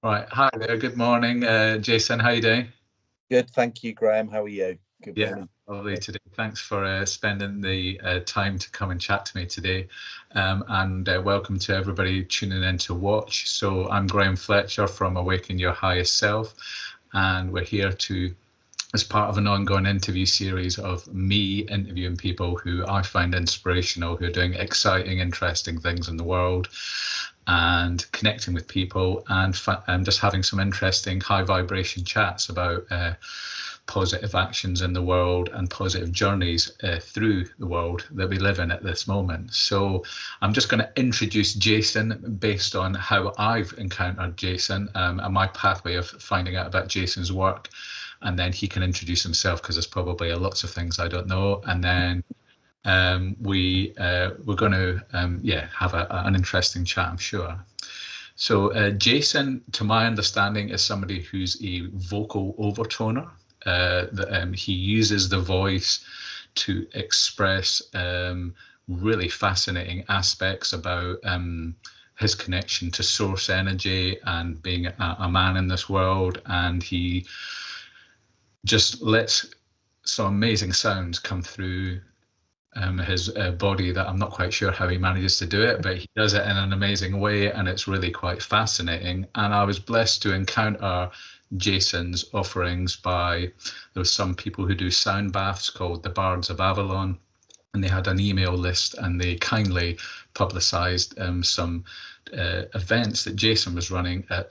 Right. Hi there. Good morning, Jason. How you doing? Good, thank you, Graham. How are you? Good Yeah, morning. lovely today. Thanks for spending the time to come and chat to me today. And welcome to everybody tuning in to watch. So I'm Graham Fletcher from Awaken Your Highest Self, and we're here to as part of an ongoing interview series of me interviewing people who I find inspirational, who are doing exciting, interesting things in the world, and connecting with people and just having some interesting high vibration chats about positive actions in the world and positive journeys through the world that we live in at this moment. So I'm just going to introduce Jayson based on how I've encountered Jayson and my pathway of finding out about Jayson's work. And then he can introduce himself because there's probably lots of things I don't know. And then we're going to have an interesting chat, I'm sure. So Jayson, to my understanding, is somebody who's a vocal overtoner. He uses the voice to express really fascinating aspects about his connection to source energy and being a man in this world. And he just lets some amazing sounds come through his body that I'm not quite sure how he manages to do it, but he does it in an amazing way, and it's really quite fascinating. And I was blessed to encounter Jayson's offerings by there's some people who do sound baths called the Bards of Avalon, and they had an email list, and they kindly publicized some events that Jayson was running at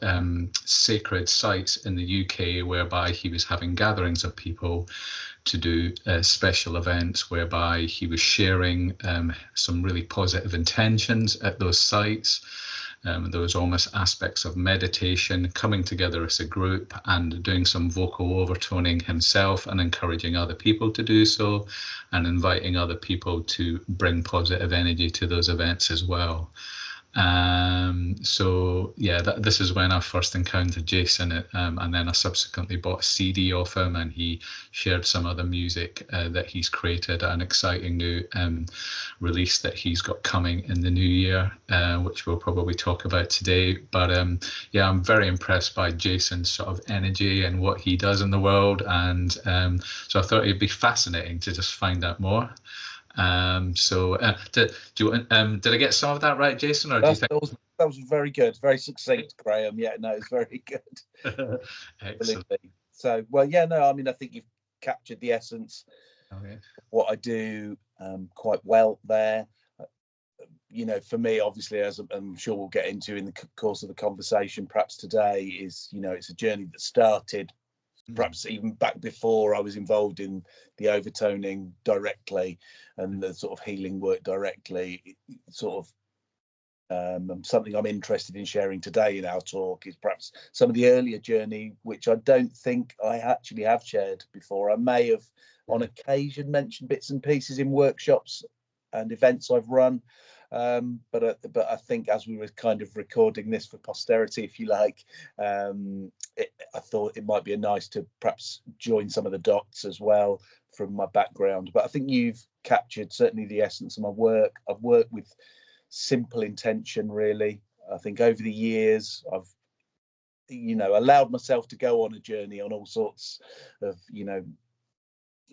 sacred sites in the UK, whereby he was having gatherings of people to do special events whereby he was sharing some really positive intentions at those sites. There was almost aspects of meditation, coming together as a group and doing some vocal overtoning himself and encouraging other people to do so, and inviting other people to bring positive energy to those events as well. So yeah, this is when I first encountered Jayson, and then I subsequently bought a CD off him, and he shared some other music that he's created, an exciting new release that he's got coming in the new year, which we'll probably talk about today. But yeah, I'm very impressed by Jayson's sort of energy and what he does in the world, and so I thought it'd be fascinating to just find out more. Did I get some of that right, Jayson, or do you think That was very good, very succinct, Graham. Yeah, no, it's very good. excellent? Absolutely. So, well, yeah, no, I mean, I think you've captured the essence Okay. of what I do quite well there. You know, for me, obviously, as I'm sure we'll get into in the course of the conversation, perhaps today is, you know, it's a journey that started perhaps even back before I was involved in the overtoning directly and the sort of healing work directly. Sort of something I'm interested in sharing today in our talk is perhaps some of the earlier journey, which I don't think I actually have shared before. I may have on occasion mentioned bits and pieces in workshops and events I've run, but I think as we were kind of recording this for posterity, if you like, I thought it might be nice to perhaps join some of the dots as well from my background. But I think you've captured certainly the essence of my work. I've worked with simple intention, really. I think over the years I've, you know, allowed myself to go on a journey on all sorts of, you know,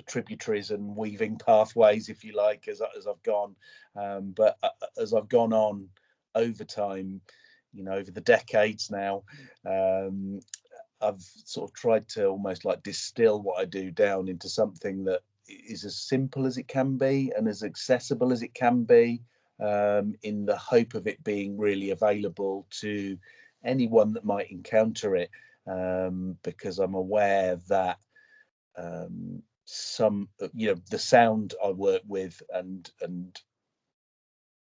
tributaries and weaving pathways, if you like, as I've gone. But as I've gone on over time, you know, over the decades now, I've sort of tried to almost like distill what I do down into something that is as simple as it can be and as accessible as it can be, in the hope of it being really available to anyone that might encounter it, because I'm aware that some, you know, the sound I work with and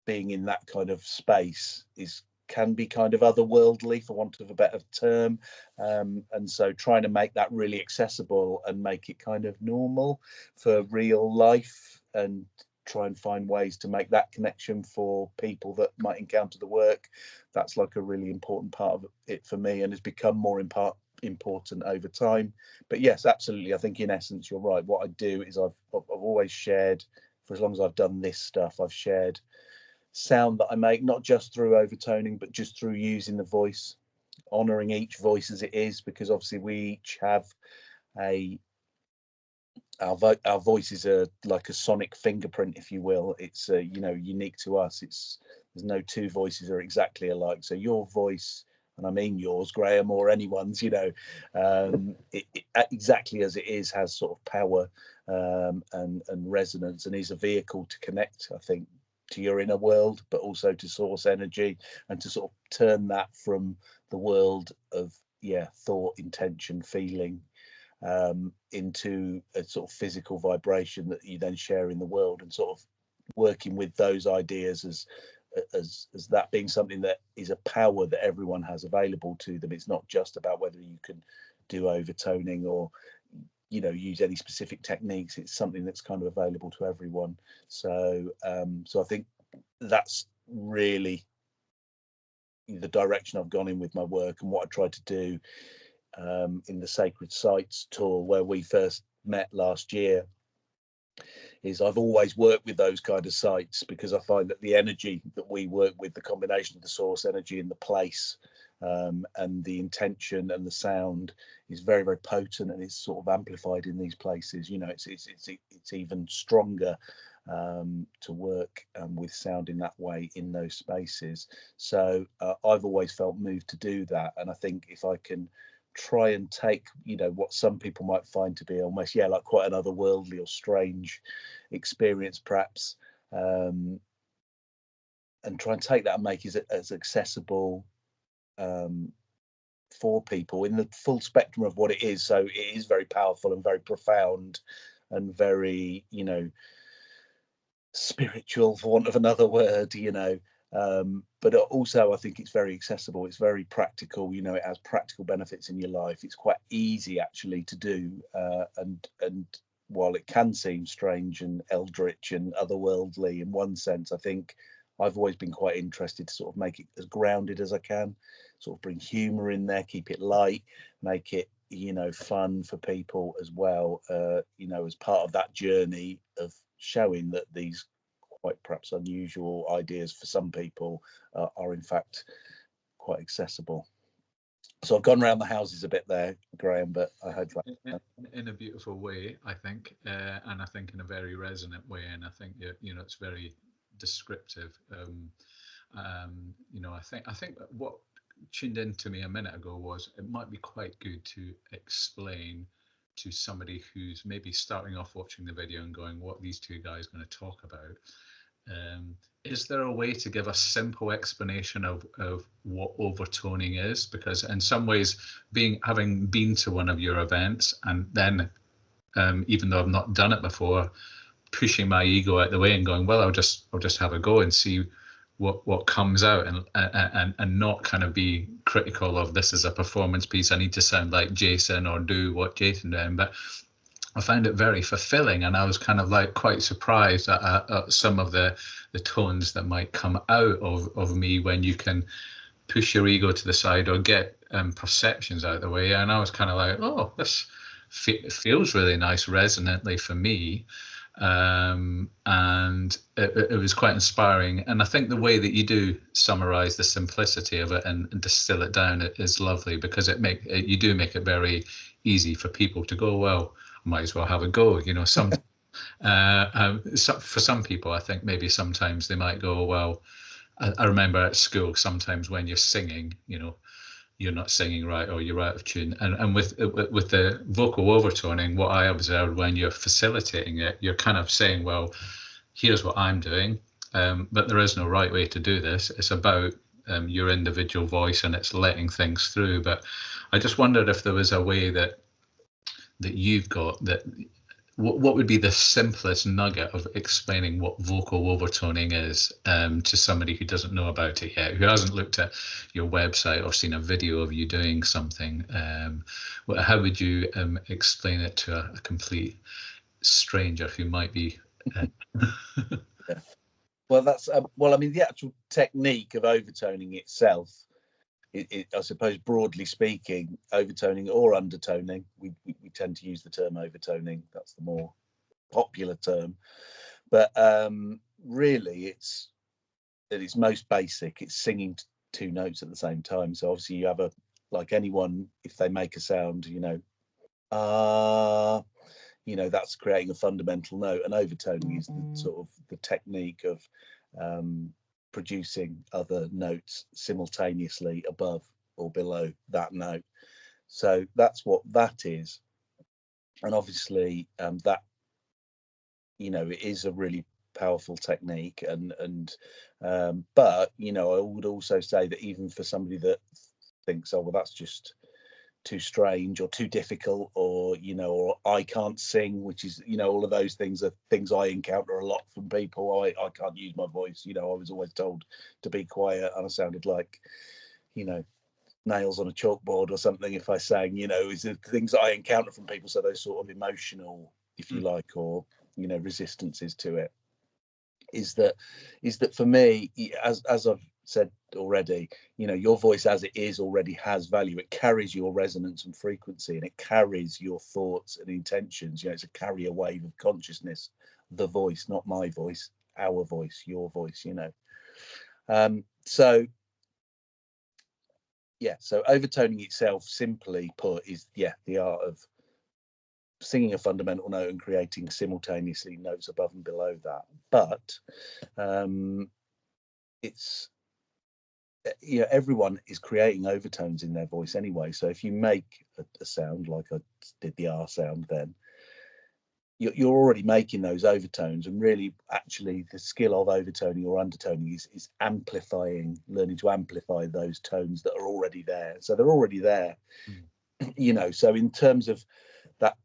being in that kind of space is can be kind of otherworldly, for want of a better term, and so trying to make that really accessible and make it kind of normal for real life, and try and find ways to make that connection for people that might encounter the work. That's like a really important part of it for me, and has become more important over time. But yes, absolutely, I think in essence you're right. What I do is I've always shared, for as long as I've done this stuff, I've shared sound that I make, not just through overtoning, but just through using the voice. honouring each voice as it is, because obviously we each have our voices are like a sonic fingerprint, if you will. It's you know, unique to us. There's no two voices are exactly alike. So your voice, and I mean yours, Graham, or anyone's, you know, exactly as it is, has sort of power and resonance, and is a vehicle to connect, I think, to your inner world, but also to source energy, and to sort of turn that from the world of thought, intention, feeling, into a sort of physical vibration that you then share in the world, and sort of working with those ideas as that being something that is a power that everyone has available to them. It's not just about whether you can do overtoning or, you know, use any specific techniques. It's something that's kind of available to everyone. So so I think that's really the direction I've gone in with my work, and what I tried to do in the Sacred Sites tour, where we first met last year, is I've always worked with those kind of sites, because I find that the energy that we work with, the combination of the source energy and the place, and the intention and the sound, is very, very potent, and it's sort of amplified in these places. You know, it's even stronger to work with sound in that way in those spaces. So I've always felt moved to do that, and I think if I can try and take, you know, what some people might find to be almost like quite an otherworldly or strange experience perhaps, and try and take that and make it as accessible for people in the full spectrum of what it is. So it is very powerful and very profound and very, you know, spiritual, for want of another word, you know. But also I think it's very accessible, it's very practical, you know, it has practical benefits in your life. It's quite easy actually to do, and while it can seem strange and eldritch and otherworldly in one sense, I think I've always been quite interested to sort of make it as grounded as I can, sort of bring humor in there, keep it light, make it, you know, fun for people as well, you know, as part of that journey of showing that these quite perhaps unusual ideas for some people are in fact quite accessible. So I've gone around the houses a bit there, Graham, but I hope that in a beautiful way, I think, and I think in a very resonant way, and I think you know, it's very descriptive. You know, I think that what tuned into me a minute ago was it might be quite good to explain to somebody who's maybe starting off watching the video and going, what are these two guys going to talk about? Is there a way to give a simple explanation of what overtoning is? Because in some ways, having been to one of your events, and then even though I've not done it before, pushing my ego out the way and going, well, I'll just have a go and see what comes out, and not kind of be critical of this as a performance piece. I need to sound like Jayson or do what Jayson doing, but I found it very fulfilling, and I was kind of like quite surprised at some of the tones that might come out of me when you can push your ego to the side or get perceptions out of the way. And I was kind of like, oh, this feels really nice resonantly for me. And it was quite inspiring. And I think the way that you do summarize the simplicity of it and distill it down is lovely, because you do make it very easy for people to go, well, I might as well have a go, you know. For some people, I think maybe sometimes they might go, well, I remember at school sometimes when you're singing, you know, you're not singing right or you're out of tune. And with the vocal overtoning, what I observed when you're facilitating it, you're kind of saying, well, here's what I'm doing, but there is no right way to do this. It's about your individual voice, and it's letting things through. But I just wondered if there was a way that you've got that. What would be the simplest nugget of explaining what vocal overtoning is to somebody who doesn't know about it yet, who hasn't looked at your website or seen a video of you doing something? How would you explain it to a complete stranger who might be? Yeah. Well, that's well, I mean, the actual technique of overtoning itself, I suppose, broadly speaking, overtoning or undertoning, we tend to use the term overtoning. That's the more popular term. But really, at its most basic, it's singing two notes at the same time. So obviously you have a like anyone, if they make a sound, that's creating a fundamental note, and overtoning is the sort of the technique of producing other notes simultaneously above or below that note. So that's what that is. And obviously that, it is a really powerful technique, but I would also say that even for somebody that thinks, oh well, that's just too strange or too difficult, or or I can't sing, which is, all of those things are things I encounter a lot from people. I can't use my voice. I was always told to be quiet, and I sounded like nails on a chalkboard or something if I sang. Is the things that I encounter from people. So those sort of emotional, if you like, or resistances to it, is that for me, as I've said already, your voice as it is already has value. It carries your resonance and frequency, and it carries your thoughts and intentions. It's a carrier wave of consciousness. The voice, not my voice, our voice, your voice. So overtoning itself, simply put, is the art of singing a fundamental note and creating simultaneously notes above and below that. But it's everyone is creating overtones in their voice anyway. So if you make a sound like I did the R sound, then you're already making those overtones. And really, actually, the skill of overtoning or undertoning is amplifying, learning to amplify those tones that are already there. So they're already there. So in terms of that,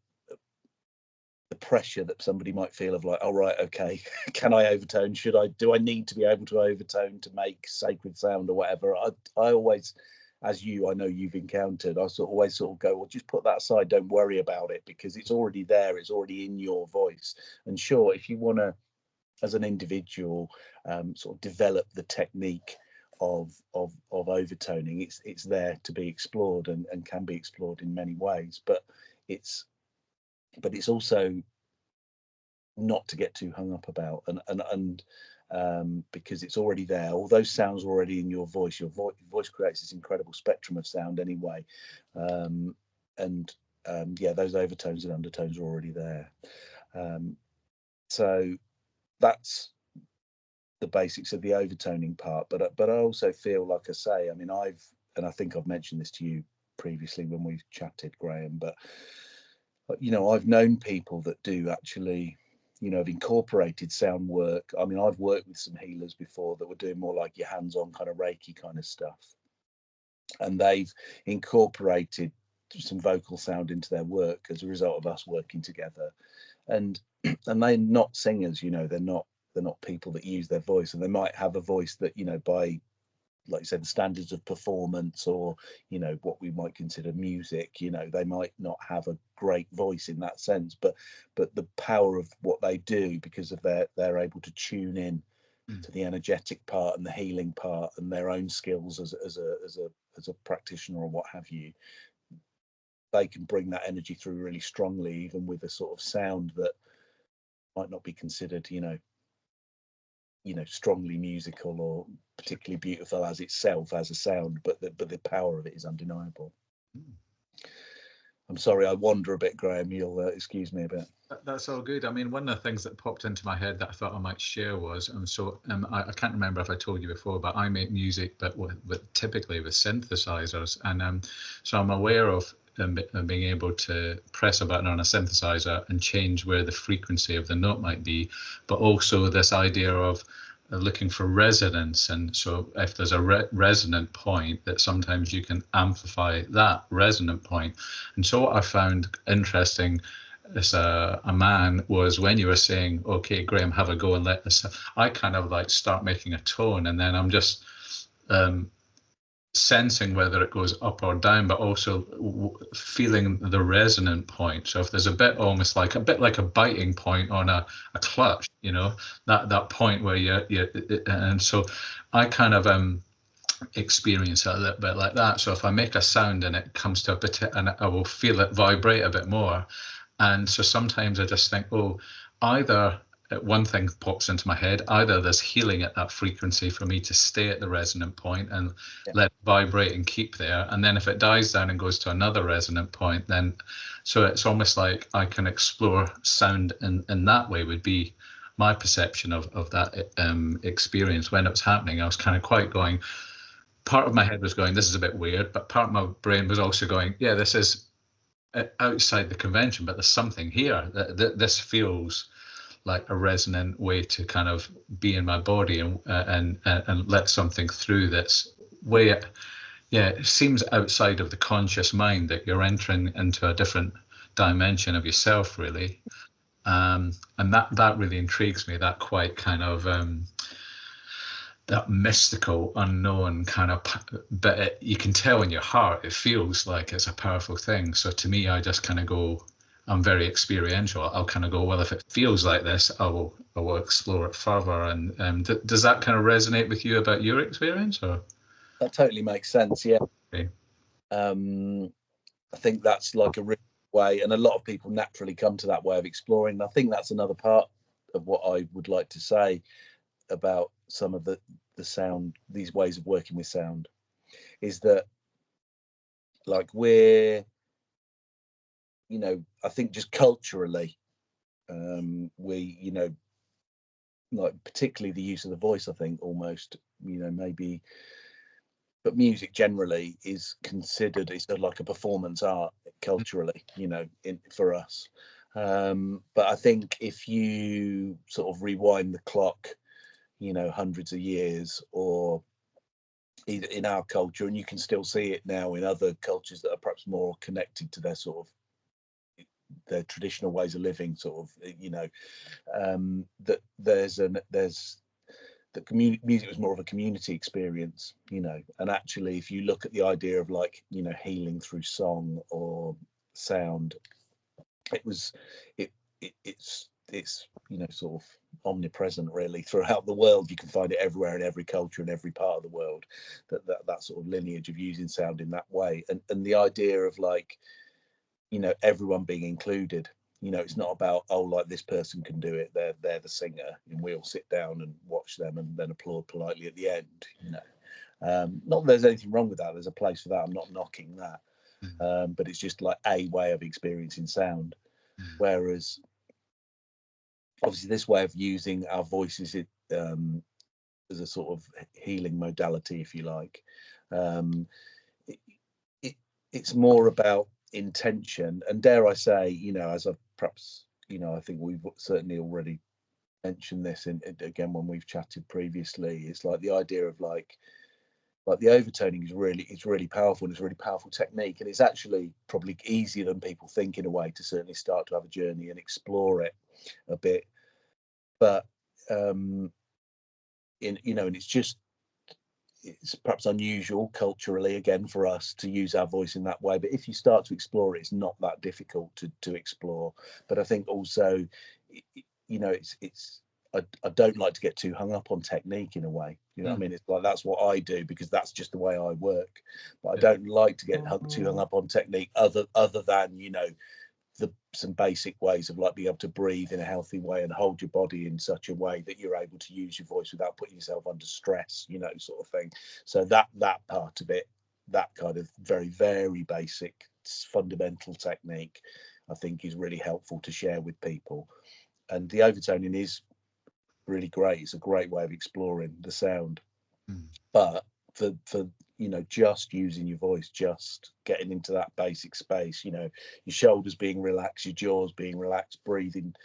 the pressure that somebody might feel of like, oh right, okay, can I overtone? Do I need to be able to overtone to make sacred sound or whatever? I always, as I know you've encountered, I always go, well, just put that aside, don't worry about it, because it's already there, it's already in your voice. And sure, if you want to, as an individual, sort of develop the technique of overtoning, it's there to be explored, and can be explored in many ways, but it's also not to get too hung up about, and because it's already there. All those sounds are already in your voice. Your voice creates this incredible spectrum of sound anyway, those overtones and undertones are already there. So that's the basics of the overtoning part. But I also feel, like I say, I mean, I think I've mentioned this to you previously when we've chatted, Graham, but I've known people that do actually, have incorporated sound work. I mean, I've worked with some healers before that were doing more like your hands-on kind of Reiki kind of stuff, and they've incorporated some vocal sound into their work as a result of us working together. And they're not singers, they're not people that use their voice, and they might have a voice that, by, like you said, the standards of performance, or what we might consider music, they might not have a great voice in that sense, but the power of what they do, because of they're able to tune in to the energetic part and the healing part, and their own skills as a practitioner or what have you, they can bring that energy through really strongly, even with a sort of sound that might not be considered strongly musical or particularly beautiful as itself as a sound, but the power of it is undeniable. I'm sorry, I wander a bit, Graham. You'll excuse me a bit. That's all good. I mean, one of the things that popped into my head that I thought I might share was, I can't remember if I told you before, but I make music, but typically with synthesizers, and so I'm aware of being able to press a button on a synthesizer and change where the frequency of the note might be, but also this idea of looking for resonance. And so if there's a resonant point, that sometimes you can amplify that resonant point. And so what I found interesting as a man was when you were saying, okay, Graham, have a go and let this, I kind of like start making a tone, and then I'm just sensing whether it goes up or down, but also feeling the resonant point. So if there's a bit like a biting point on a clutch, that point where you and so I kind of experience it a little bit like that. So if I make a sound and it comes to a bit, and I will feel it vibrate a bit more. And so sometimes I just think, either one thing pops into my head: either there's healing at that frequency for me to stay at the resonant point and let it vibrate and keep there, and then if it dies down and goes to another resonant point, then so it's almost like I can explore sound in that way, would be my perception of that experience. When it was happening, I was kind of quite going, part of my head was going, this is a bit weird, but part of my brain was also going, yeah, this is outside the convention, but there's something here. This feels like a resonant way to kind of be in my body and let something through that's way, yeah, it seems outside of the conscious mind, that you're entering into a different dimension of yourself, really. And that really intrigues me, that quite kind of that mystical, unknown kind of, but you can tell in your heart, it feels like it's a powerful thing. So to me, I just kind of go, I'm very experiential. I'll kind of go, well, if it feels like this, I will explore it further. And does that kind of resonate with you about your experience? Or That totally makes sense. Yeah. okay. I think that's like a real way, and a lot of people naturally come to that way of exploring. And I think that's another part of what I would like to say about some of the sound, these ways of working with sound, is that like we're, you know, I think just culturally, we, you know, like particularly the use of the voice, I think almost, you know, maybe, but music generally is considered, it's like a performance art culturally, you know, for us. But I think if you sort of rewind the clock, you know, hundreds of years, or either in our culture, and you can still see it now in other cultures that are perhaps more connected to their sort of their traditional ways of living, sort of, you know, that there's that music was more of a community experience, you know. And actually, if you look at the idea of like, you know, healing through song or sound, it was it's you know, sort of omnipresent really throughout the world. You can find it everywhere in every culture in every part of the world, that sort of lineage of using sound in that way. And the idea of like, you know, everyone being included. You know, it's not about, oh, like this person can do it, they're the singer, and we all sit down and watch them and then applaud politely at the end, you know. Not that there's anything wrong with that, there's a place for that, I'm not knocking that. But it's just like a way of experiencing sound. Whereas obviously this way of using our voices, as a sort of healing modality, if you like, it, it's more about intention. And dare I say, you know, as I've perhaps, you know, I think we've certainly already mentioned this in, again, when we've chatted previously, it's like the idea of like the overtoning is really powerful, and it's a really powerful technique, and it's actually probably easier than people think in a way to certainly start to have a journey and explore it a bit. But in, you know, and it's perhaps unusual culturally again for us to use our voice in that way, but if you start to explore it, it's not that difficult to explore. But I think also, you know, it's I don't like to get too hung up on technique in a way, you know what I mean? It's like that's what I do because that's just the way I work, but I don't like to get too hung up on technique other than, you know, some basic ways of like being able to breathe in a healthy way and hold your body in such a way that you're able to use your voice without putting yourself under stress, you know, sort of thing. So that part of it, that kind of very basic fundamental technique, I think is really helpful to share with people. And the overtoning is really great. It's a great way of exploring the sound. But for you know, just using your voice, just getting into that basic space, you know, your shoulders being relaxed, your jaws being relaxed, breathing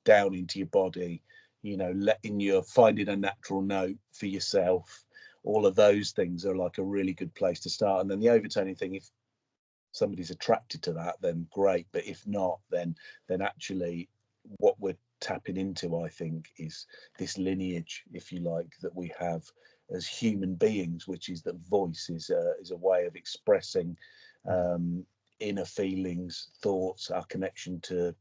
down into your body, you know, finding a natural note for yourself, all of those things are like a really good place to start. And then the overtoning thing, if somebody's attracted to that, then great, but if not, then actually what we're tapping into, I think, is this lineage, if you like, that we have as human beings, which is that voice is a way of expressing inner feelings, thoughts, our connection to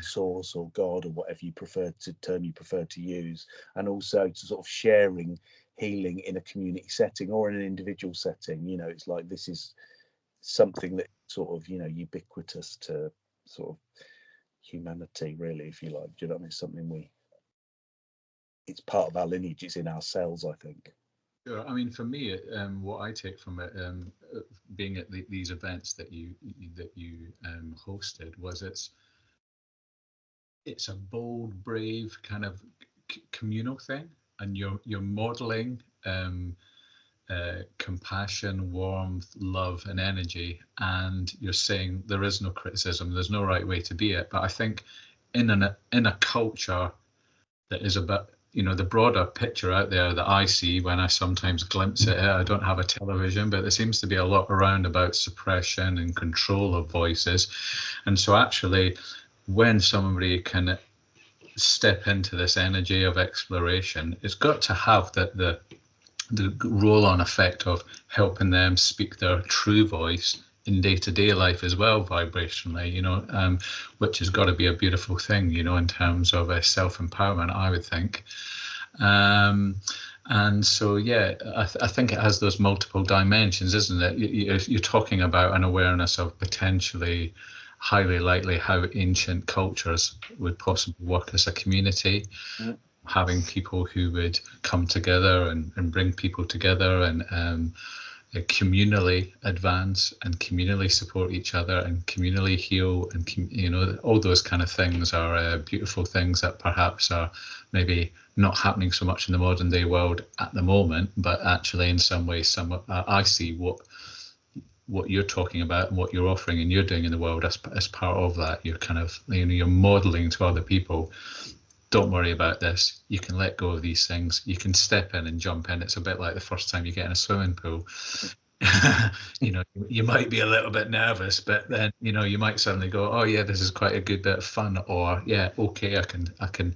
source or God or whatever you prefer to use, and also to sort of sharing healing in a community setting or in an individual setting. You know, it's like this is something that sort of, you know, ubiquitous to sort of humanity, really, if you like. Do you know what I mean? Something it's part of our lineage. It's in our cells, I think. Sure. I mean, for me, what I take from it, being at these events that you hosted, was it's a bold, brave kind of communal thing, and you're modeling compassion, warmth, love, and energy, and you're saying there is no criticism, there's no right way to be it. But I think in a culture that is about, the broader picture out there that I see when I sometimes glimpse at it. I don't have a television, but there seems to be a lot around about suppression and control of voices. And so actually, when somebody can step into this energy of exploration, it's got to have the roll-on effect of helping them speak their true voice in day-to-day life as well, vibrationally, which has got to be a beautiful thing, in terms of self-empowerment, I would think. And so, yeah, I think it has those multiple dimensions, isn't it? You're talking about an awareness of potentially, highly likely, how ancient cultures would possibly work as a community. Mm. Having people who would come together and bring people together and communally advance and communally support each other and communally heal, and all those kind of things are beautiful things that perhaps are maybe not happening so much in the modern day world at the moment, but actually in some ways I see what you're talking about and what you're offering and you're doing in the world as part of that. You're kind of, you're modeling to other people, don't worry about this, you can let go of these things, you can step in and jump in. It's a bit like the first time you get in a swimming pool. You might be a little bit nervous, but then you might suddenly go, oh yeah, this is quite a good bit of fun, or yeah, okay, I can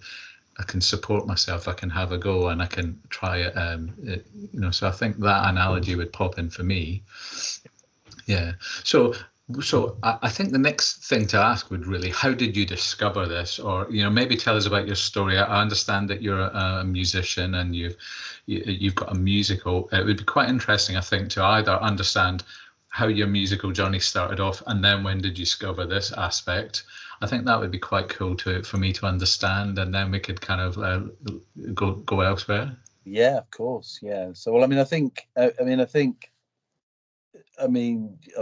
support myself, I can have a go, and I can try it. So I think that analogy would pop in for me. Yeah. So I think the next thing to ask would really, how did you discover this? Or, maybe tell us about your story. I understand that you're a musician and you've got a musical. It would be quite interesting, I think, to either understand how your musical journey started off, and then when did you discover this aspect. I think that would be quite cool for me to understand, and then we could kind of go elsewhere. Yeah, of course. Yeah. So, well, I'm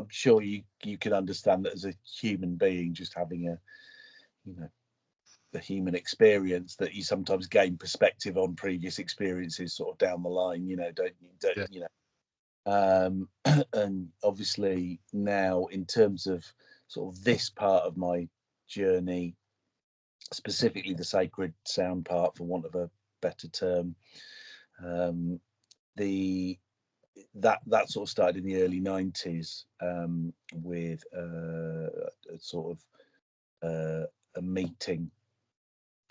sure you can understand that as a human being, just having the human experience, that you sometimes gain perspective on previous experiences sort of down the line, and obviously now, in terms of sort of this part of my journey, specifically the sacred sound part, for want of a better term, that sort of started in the early 90s, with a sort of a meeting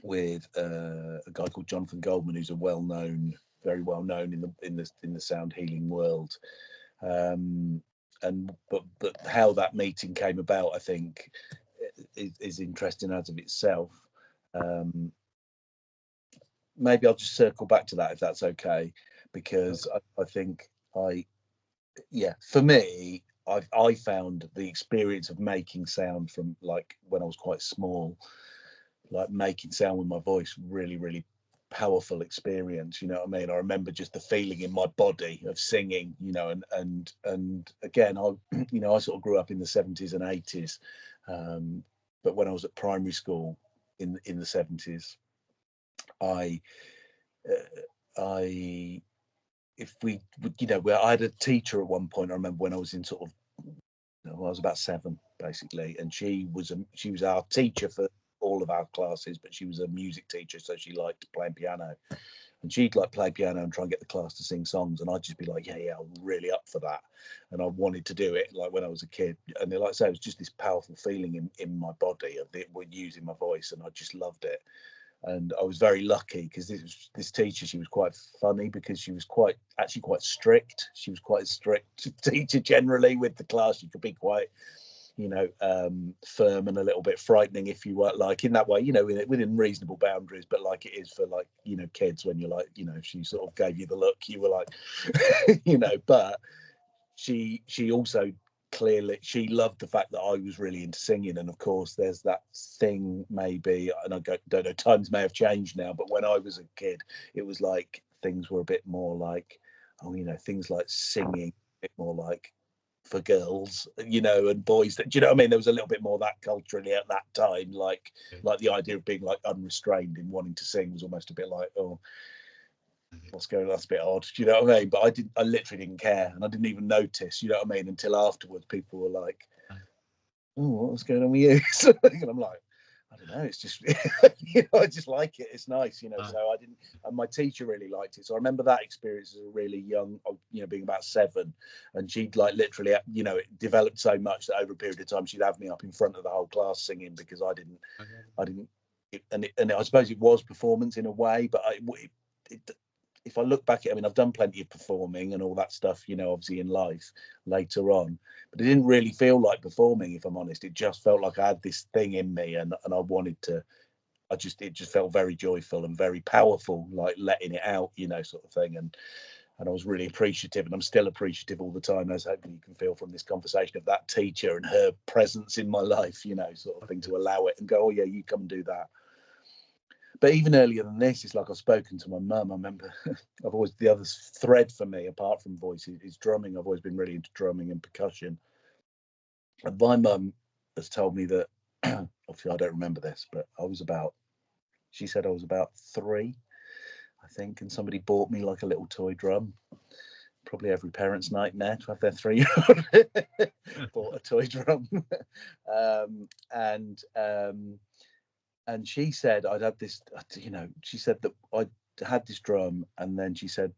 with a guy called Jonathan Goldman, who's very well known in the sound healing world. But how that meeting came about, I think, is interesting as of itself. Maybe I'll just circle back to that, if that's okay, because I think for me, I found the experience of making sound from, like, when I was quite small, like making sound with my voice, really, really powerful experience. You know what I mean? I remember just the feeling in my body of singing, and again, I sort of grew up in the 70s and 80s, but when I was at primary school in the 70s, I had a teacher at one point. I remember when I was in I was about 7, basically, and she was our teacher for all of our classes, but she was a music teacher, so she liked playing piano, and she'd like play piano and try and get the class to sing songs, and I'd just be like, yeah, I'm really up for that, and I wanted to do it, like, when I was a kid. And like I say, it was just this powerful feeling in my body of it, with using my voice, and I just loved it. And I was very lucky, because this teacher, she was quite funny, because she was quite strict. She was quite a strict teacher generally with the class. She could be quite, firm and a little bit frightening, if you were, like, in that way, within reasonable boundaries, but like it is for, like, kids, when you're like, if she sort of gave you the look, you were like, but she also clearly she loved the fact that I was really into singing, and of course there's that thing maybe, and I don't know, times may have changed now, but when I was a kid it was like things were a bit more like, oh, you know, things like singing a bit more like for girls, you know, and boys, that, do you know what I mean, there was a little bit more that culturally at that time, like the idea of being like unrestrained in wanting to sing was almost a bit like, oh, what's going on, that's a bit odd, do you know what I mean? But I literally didn't care, and I didn't even notice, you know what I mean, until afterwards people were like, oh, what was going on with you? And I'm like, I don't know, it's just you know, I just like it, it's nice, you know. So I didn't, and my teacher really liked it, so I remember that experience as a really young, you know, being about 7, and she'd like literally, you know, it developed so much that over a period of time she'd have me up in front of the whole class singing, because I didn't and I suppose it was performance in a way, but if I look back at it, I mean, I've done plenty of performing and all that stuff, you know, obviously in life later on, but it didn't really feel like performing, if I'm honest. It just felt like I had this thing in me, and I wanted to, it just felt very joyful and very powerful, like letting it out, you know, sort of thing. And I was really appreciative, and I'm still appreciative all the time, as hopefully you can feel from this conversation, of that teacher and her presence in my life, you know, sort of thing, to allow it and go, oh yeah, you come and do that. But even earlier than this, it's like I've spoken to my mum. I remember I've always, the other thread for me, apart from voice, is drumming. I've always been really into drumming and percussion. And my mum has told me that, obviously I don't remember this, but she said I was about 3, I think, and somebody bought me like a little toy drum. Probably every parent's nightmare to have their 3-year-old bought a toy drum. And she said I'd had this, you know, she said that I had this drum, and then she said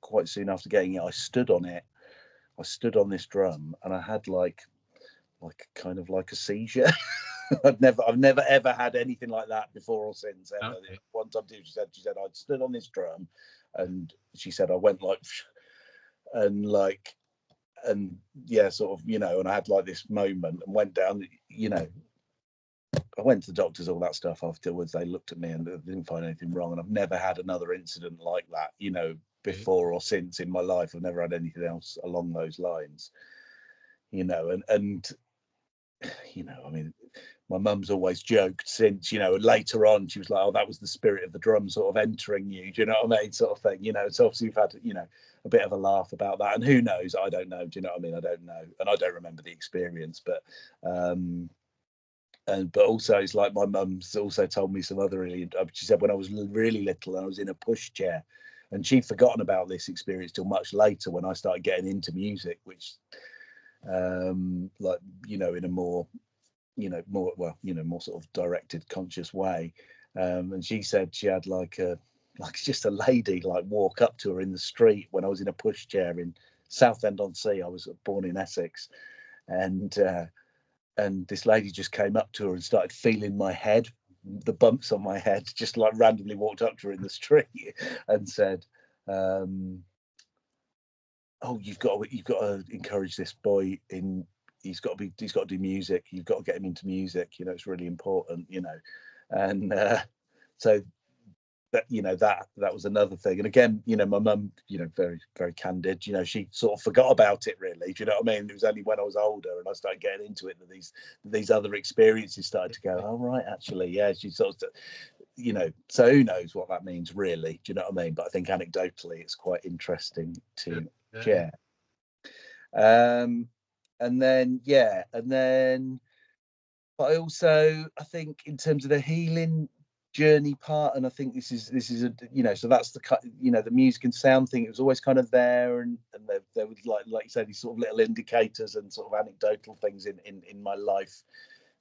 quite soon after getting it, I stood on this drum, and I had like kind of like a seizure. I've never ever had anything like that before or since, ever. Okay. One time she said I'd stood on this drum, and she said I went like, and yeah, sort of, you know, and I had like this moment and went down, you know. I went to the doctors, all that stuff afterwards. They looked at me and didn't find anything wrong. And I've never had another incident like that, you know, before or since in my life. I've never had anything else along those lines, you know. And you know, I mean, my mum's always joked since, you know, later on she was like, oh, that was the spirit of the drum sort of entering you. Do you know what I mean? Sort of thing, you know. So obviously we've had, you know, a bit of a laugh about that. And who knows? I don't know. Do you know what I mean? I don't know. And I don't remember the experience, but but also it's like my mum's also told me some other really, she said when I was really little and I was in a pushchair, and she'd forgotten about this experience till much later when I started getting into music, which like, you know, in a more, you know, more, well, you know, more sort of directed, conscious way. And she said she had like just a lady like walk up to her in the street when I was in a pushchair in Southend-on-Sea. I was born in Essex, and this lady just came up to her and started feeling my head, the bumps on my head, just like randomly walked up to her in the street and said, oh, you've got to encourage this boy in, he's got to do music, you've got to get him into music, you know, it's really important, you know. And so that, you know, that was another thing. And again, you know, my mum, you know, very, very candid, you know, she sort of forgot about it really, do you know what I mean? It was only when I was older and I started getting into it that these other experiences started to go, oh right, actually, yeah, she sort of, you know. So who knows what that means really, do you know what I mean? But I think anecdotally it's quite interesting to share. And then but I also, I think in terms of the healing journey part, and I think this is a, you know, so that's the, you know, the music and sound thing, it was always kind of there, and there was like you said, these sort of little indicators and sort of anecdotal things in my life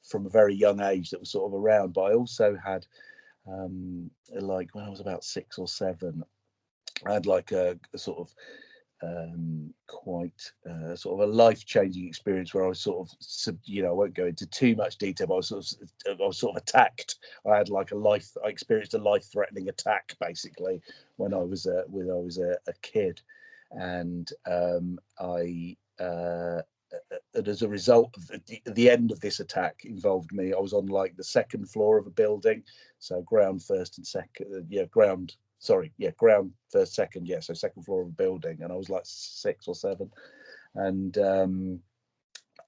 from a very young age that was sort of around. But I also had like when I was about 6 or 7, I had like a sort of quite sort of a life-changing experience where I was sort of, you know, I won't go into too much detail, but I was sort of attacked. I had like I experienced a life-threatening attack basically when I was a kid, and and as a result of the end of this attack involved me, I was on like the 2nd floor of a building, so ground first and second, ground first, second, so 2nd floor of a building, and I was like 6 or 7, and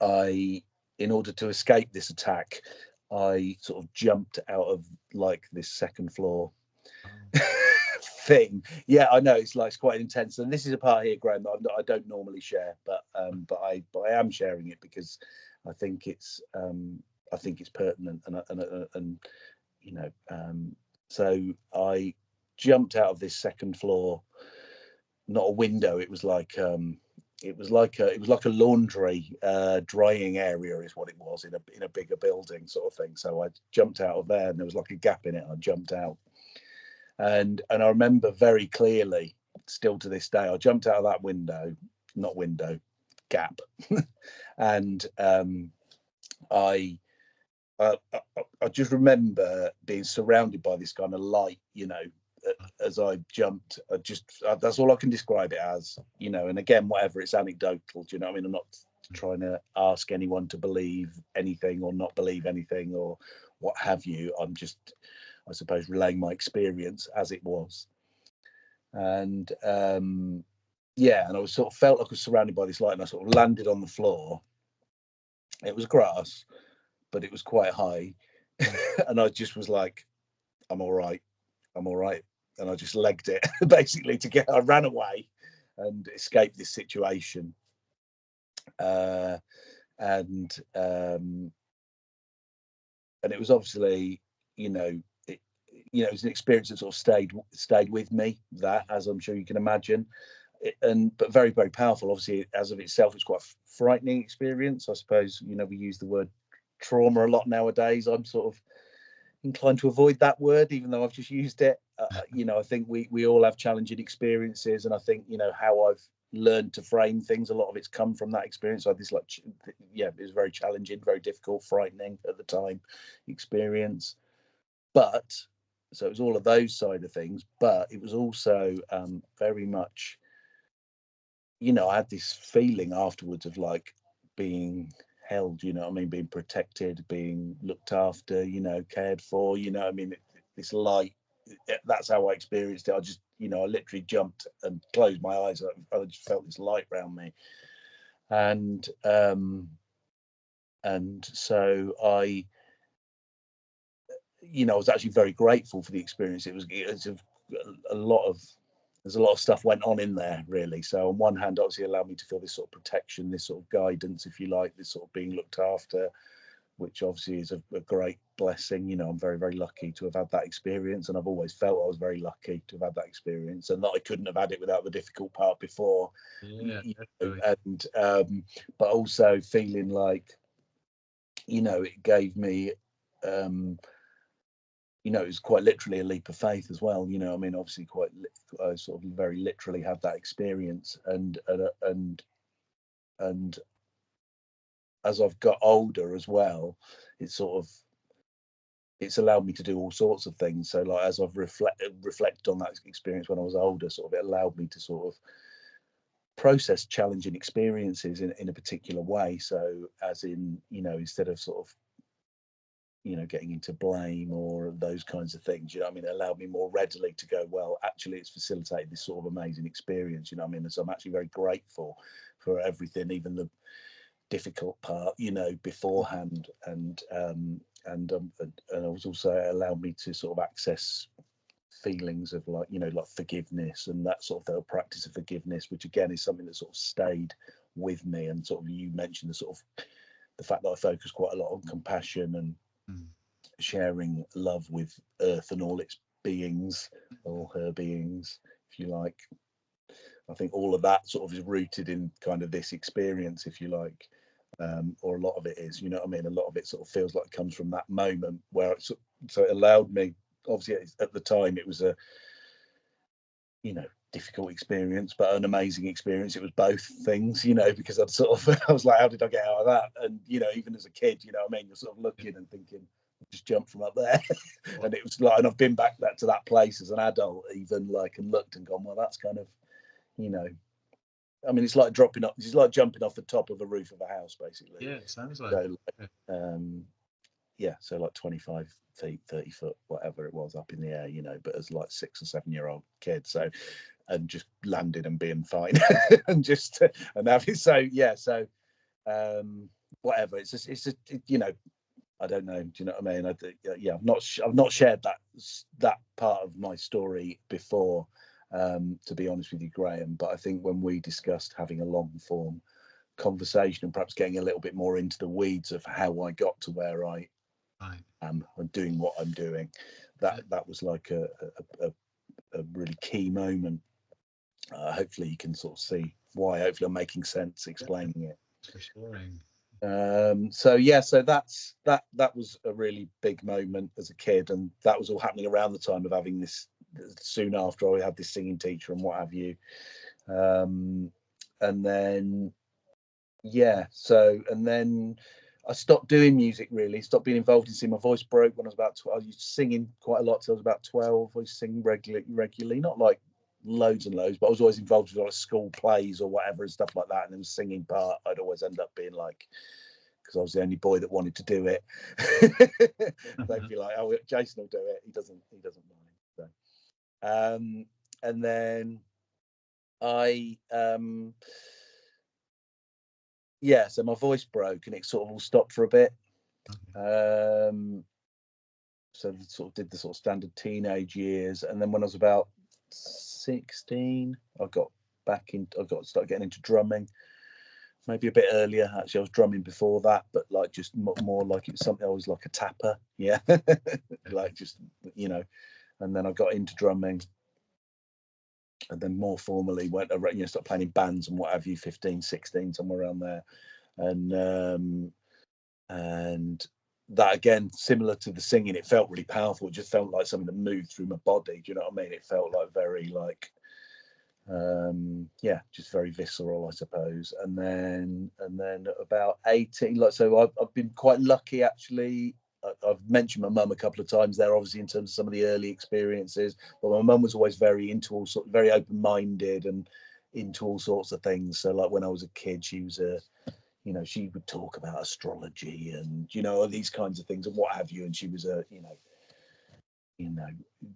in order to escape this attack, I sort of jumped out of like this second floor thing. Yeah, I know it's quite intense, and this is a part here, Graham, that I don't normally share, but I am sharing it because I think it's pertinent, and you know, so I jumped out of this second floor, not a window. It was like a laundry drying area is what it was in a bigger building sort of thing. So I jumped out of there, and there was like a gap in it. I jumped out, and I remember very clearly, still to this day, I jumped out of that gap, and I just remember being surrounded by this kind of light, as I jumped. That's all I can describe it as, and again, whatever, it's anecdotal, do you know what I mean? I'm not trying to ask anyone to believe anything or not believe anything or what have you. I'm just, I suppose, relaying my experience as it was. And yeah, and I was sort of felt like I was surrounded by this light, and I sort of landed on the floor. It was grass, but it was quite high. And I just was like, I'm all right. And I just legged it basically I ran away and escaped this situation. And it was obviously, it was an experience that sort of stayed with me, that, as I'm sure you can imagine. But very, very powerful. Obviously, as of itself, it's quite a frightening experience. I suppose, we use the word trauma a lot nowadays. I'm sort of inclined to avoid that word, even though I've just used it. I think we all have challenging experiences, and I think, how I've learned to frame things, a lot of it's come from that experience. It was very challenging, very difficult, frightening at the time experience. But so it was all of those side of things, but it was also very much, I had this feeling afterwards of like being held, being protected, being looked after, cared for, this light. That's how I experienced it. I just, I literally jumped and closed my eyes. I just felt this light around me, and so I was actually very grateful for the experience. It's a lot of stuff went on in there, really. So on one hand, obviously, it allowed me to feel this sort of protection, this sort of guidance, if you like, this sort of being looked after, which obviously is a great blessing. I'm very, very lucky to have had that experience, and I've always felt I was very lucky to have had that experience, and that I couldn't have had it without the difficult part before. Yeah, and but also feeling like, it gave me, it was quite literally a leap of faith as well. Obviously, I sort of very literally had that experience, and as I've got older as well, it's allowed me to do all sorts of things. So, like, as I've reflected on that experience when I was older, sort of, it allowed me to sort of process challenging experiences in a particular way. So, as in, instead of sort of, getting into blame or those kinds of things, it allowed me more readily to go, well, actually, it's facilitated this sort of amazing experience, and so I'm actually very grateful for everything, even the difficult part, beforehand, and it was also allowed me to sort of access feelings of like, like forgiveness and that sort of the practice of forgiveness, which again is something that sort of stayed with me. And sort of, you mentioned the fact that I focus quite a lot on compassion and sharing love with Earth and all its beings, all her beings, if you like. I think all of that sort of is rooted in kind of this experience, if you like, or a lot of it is. A lot of it sort of feels like it comes from that moment where so it allowed me. Obviously, at the time, it was a difficult experience, but an amazing experience. It was both things, because I'd sort of I was like, how did I get out of that? And even as a kid, you're sort of looking and thinking, just jump from up there. And it was like, and I've been back to that place as an adult, even, like, and looked and gone, well, that's kind of, it's like jumping off the top of a roof of a house, basically. Yeah, it sounds like. So like 25 feet, 30 foot, whatever it was, up in the air, but as like 6 or 7 year old kid. So, and just landed and being fine and having, whatever. It's just you know, I don't know. Do you know what I mean? Yeah, I've not shared that part of my story before, to be honest with you, Graham. But I think when we discussed having a long form conversation and perhaps getting a little bit more into the weeds of how I got to where I am and doing what I'm doing, that was like a really key moment. Hopefully you can sort of see why. Hopefully I'm making sense explaining it. For sure. So yeah, so that was a really big moment as a kid, and that was all happening around the time of having this, soon after I had this singing teacher and what have you. And then and then I stopped doing music, really stopped being involved in singing. My voice broke when I was about 12. I was singing quite a lot till I was about 12. I was singing regularly, not like loads and loads, but I was always involved with like school plays or whatever and stuff like that. And then the singing part, I'd always end up being like, because I was the only boy that wanted to do it. They'd be like, "Oh, Jayson will do it. He doesn't mind." So, and then I, so my voice broke and it sort of all stopped for a bit. So sort of did the sort of standard teenage years, and then when I was about 16, I started getting into drumming. Maybe a bit earlier, actually. I was drumming before that, but like just more like it was something. I was like a tapper, yeah, like just, you know. And then I got into drumming, and then more formally went around, started playing in bands and what have you, 15, 16, somewhere around there. And that, again, similar to the singing, it felt really powerful. It just felt like something that moved through my body. Do you know what I mean? It felt like very like, just very visceral, I suppose. And then about 18, like, so I've been quite lucky, actually. I've mentioned my mum a couple of times there, obviously, in terms of some of the early experiences. But my mum was always very into very open-minded and into all sorts of things. So like when I was a kid, she was she would talk about astrology and all these kinds of things and what have you. And she was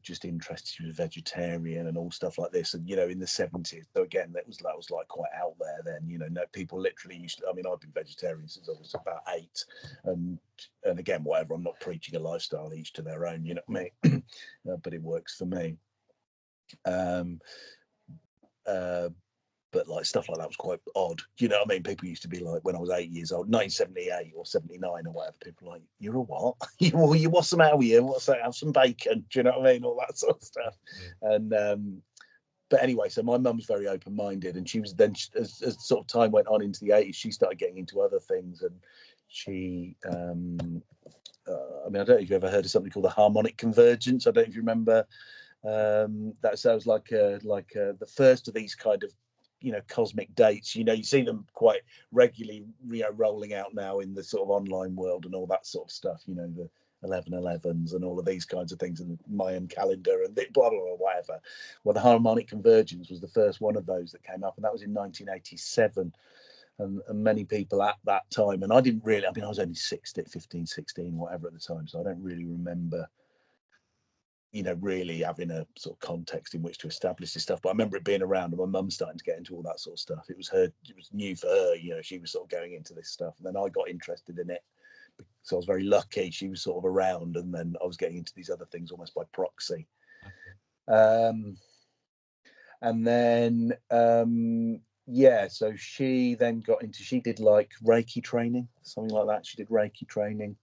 just interested. She was a vegetarian and all stuff like this. And in the 70s, so again, that was like quite out there then. People literally used to, I've been vegetarian since I was about 8, and again, whatever, I'm not preaching a lifestyle, each to their own, you know what I mean. But it works for me. But like stuff like that was quite odd. You know what I mean? People used to be like, when I was 8 years old, 1978 or 79 or whatever, people were like, "You're a what? What's the matter with you? What's that? Have some bacon." Do you know what I mean? All that sort of stuff. And but anyway, so my mum was very open-minded, and she was then, as sort of time went on into the 80s, she started getting into other things, and she I don't know if you ever heard of something called the harmonic convergence. I don't know if you remember. That sounds like the first of these kind of cosmic dates. You see them quite regularly rolling out now in the sort of online world and all that sort of stuff, the 11/11s and all of these kinds of things, and the Mayan calendar and blah blah blah, whatever. Well, the harmonic convergence was the first one of those that came up, and that was in 1987. And many people at that time, and I didn't really, I was only 15, 16, whatever at the time, so I don't really remember really having a sort of context in which to establish this stuff. But I remember it being around, and my mum starting to get into all that sort of stuff. It was new for her, she was sort of going into this stuff. And then I got interested in it. So I was very lucky. She was sort of around, and then I was getting into these other things almost by proxy. And then, so she then she did like Reiki training, something like that. She did Reiki training,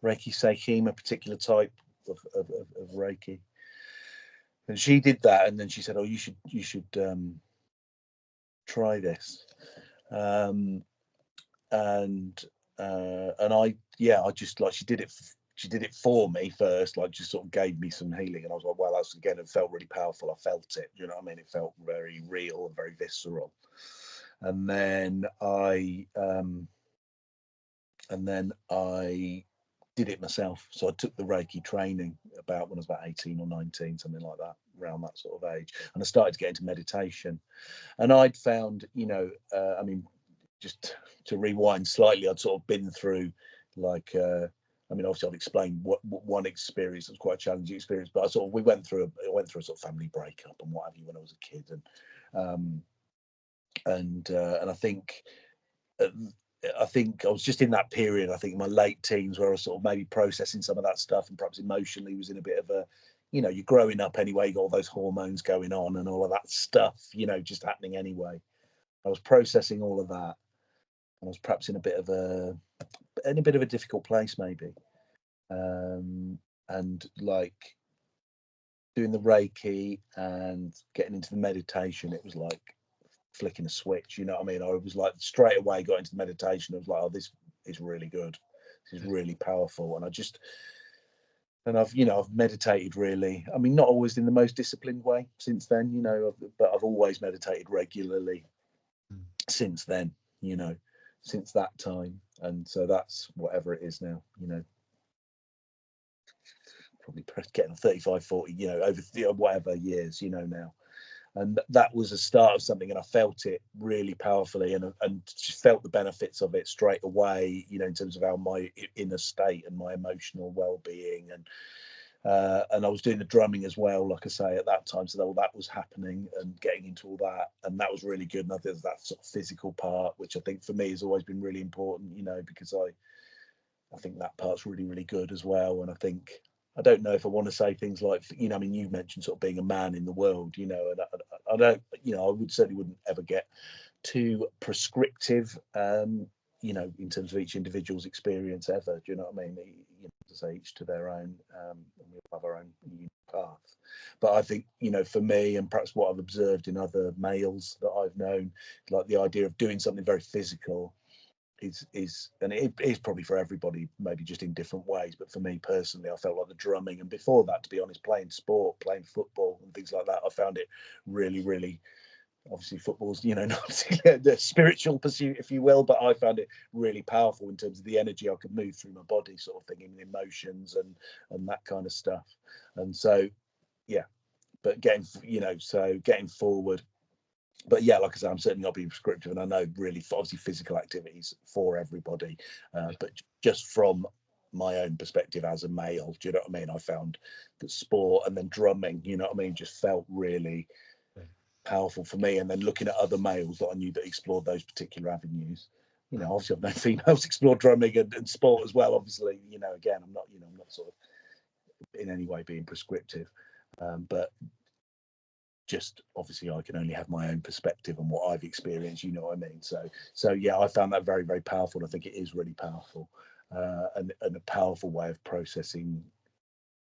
Reiki Seikima, a particular type of Reiki, and she did that, and then she said, "Oh, you should try this," and I just like, she did it for me first, like just sort of gave me some healing, and I was like, well, that's, again, it felt really powerful. I felt it, you know what I mean? It felt very real and very visceral. And then I did it myself. So I took the Reiki training about when I was about 18 or 19, something like that, around that sort of age. And I started to get into meditation. And I'd found, just to rewind slightly, I'd sort of been through like, obviously I've explained what one experience that was quite a challenging experience, but I went through a sort of family breakup and what have you when I was a kid. And I think I think I was just in that period, I think in my late teens, where I was sort of maybe processing some of that stuff, and perhaps emotionally was in a bit of a, you know, you're growing up anyway, you got all those hormones going on and all of that stuff, you know, just happening anyway. I was processing all of that, and I was perhaps in a bit of a difficult place maybe, and like doing the Reiki and getting into the meditation, it was like flicking a switch, you know what I mean? I was like, straight away got into the meditation. I was like, oh, this is really good, this is really powerful. And I've meditated really, I mean, not always in the most disciplined way since then, you know, but I've always meditated regularly since then, you know, since that time. And so that's whatever it is now, you know, probably getting 35, 40, you know, over whatever years, you know, now. And that was a start of something, and I felt it really powerfully, and just felt the benefits of it straight away, you know, in terms of how my inner state and my emotional well-being, and I was doing the drumming as well, like I say, at that time, so that was happening and getting into all that, and that was really good. And I think there's that sort of physical part, which I think for me has always been really important, you know, because I think that part's really, really good as well. And I don't know if I want to say things like, you know, I mean, you mentioned sort of being a man in the world, you know, and I don't, you know, I wouldn't ever get too prescriptive, you know, in terms of each individual's experience ever. Do you know what I mean? You know, to say each to their own, and we all have our own unique path. But I think, you know, for me, and perhaps what I've observed in other males that I've known, like the idea of doing something very physical is and it is probably for everybody, maybe just in different ways, but for me personally, I felt like the drumming, and before that, to be honest, playing playing football and things like that, I found it really, really, obviously football's, you know, not the spiritual pursuit, if you will, but I found it really powerful in terms of the energy I could move through my body, sort of thing, and emotions and that kind of stuff. And so yeah, but getting forward. But yeah, like I said, I'm certainly not being prescriptive, and I know really, obviously, physical activities for everybody, but just from my own perspective as a male, do you know what I mean? I found that sport and then drumming, you know what I mean, just felt really powerful for me. And then looking at other males that I knew that explored those particular avenues, you know, obviously I've known females explore drumming and sport as well. Obviously, you know, again, I'm not sort of in any way being prescriptive, but just obviously I can only have my own perspective on what I've experienced, you know what I mean? So yeah, I found that very, very powerful. I think it is really powerful, and a powerful way of processing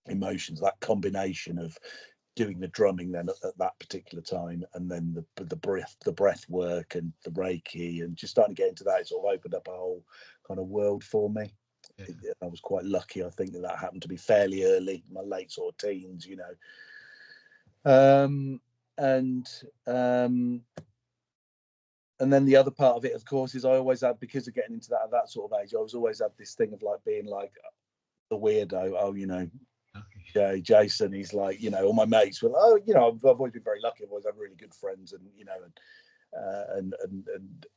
emotions. That combination of doing the drumming then at that particular time, and then the breath work and the Reiki, and just starting to get into that, it sort of opened up a whole kind of world for me. Yeah. I was quite lucky, I think, that happened to be fairly early, my late sort of teens, you know. And then the other part of it, of course, is I always had, because of getting into that at that sort of age, I was always had this thing of like being like the weirdo. Oh, you know, Jayson, he's like, you know, all my mates were, oh, you know, I've always been very lucky. I've always had really good friends, and you know,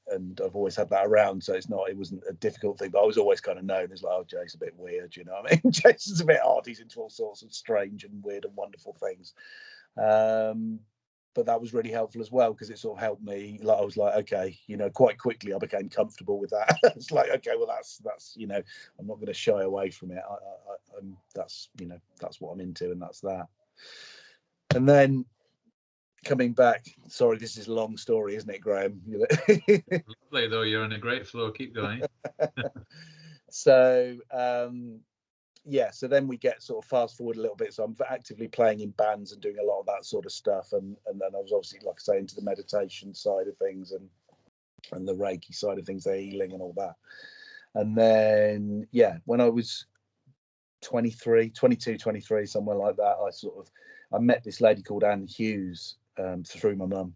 and I've always had that around. So it wasn't a difficult thing, but I was always kind of known as like, oh, Jayson's a bit weird, you know what I mean? Jayson's a bit odd. He's into all sorts of strange and weird and wonderful things. But that was really helpful as well, because it sort of helped me. Like, I was like, okay, you know, quite quickly I became comfortable with that. It's like, okay, well, that's you know, I'm not going to shy away from it. That's, you know, that's what I'm into, and that's that. And then coming back, sorry, this is a long story, isn't it, Graham? Lovely, though. You're on a great flow. Keep going. So yeah, so then we get sort of fast forward a little bit. So I'm actively playing in bands and doing a lot of that sort of stuff, and then I was obviously, like I say, into the meditation side of things and the Reiki side of things, the healing and all that. And then yeah, when I was 22, 23, somewhere like that, I met this lady called Anne Hughes through my mum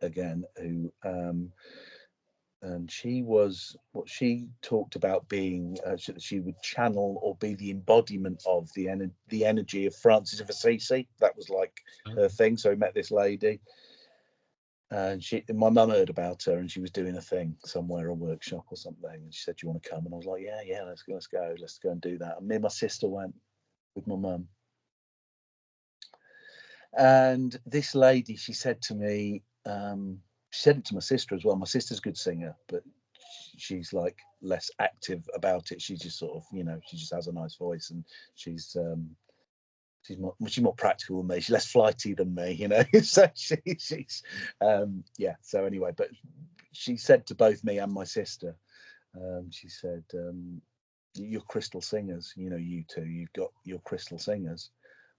again, who and she talked about being she would channel or be the embodiment of the energy of Francis of Assisi. That was like her thing. So I met this lady, and my mum heard about her, and she was doing a thing somewhere, a workshop or something, and she said, do you want to come? And I was like, yeah, let's go and do that. And me and my sister went with my mum, and this lady, she said to me, she said it to my sister as well. My sister's a good singer, but she's like less active about it. She's just sort of, you know, she just has a nice voice, and she's more practical than me. She's less flighty than me, you know. So she's yeah. So anyway, but she said to both me and my sister, she said, "You're crystal singers, you know, you two. You've got your crystal singers."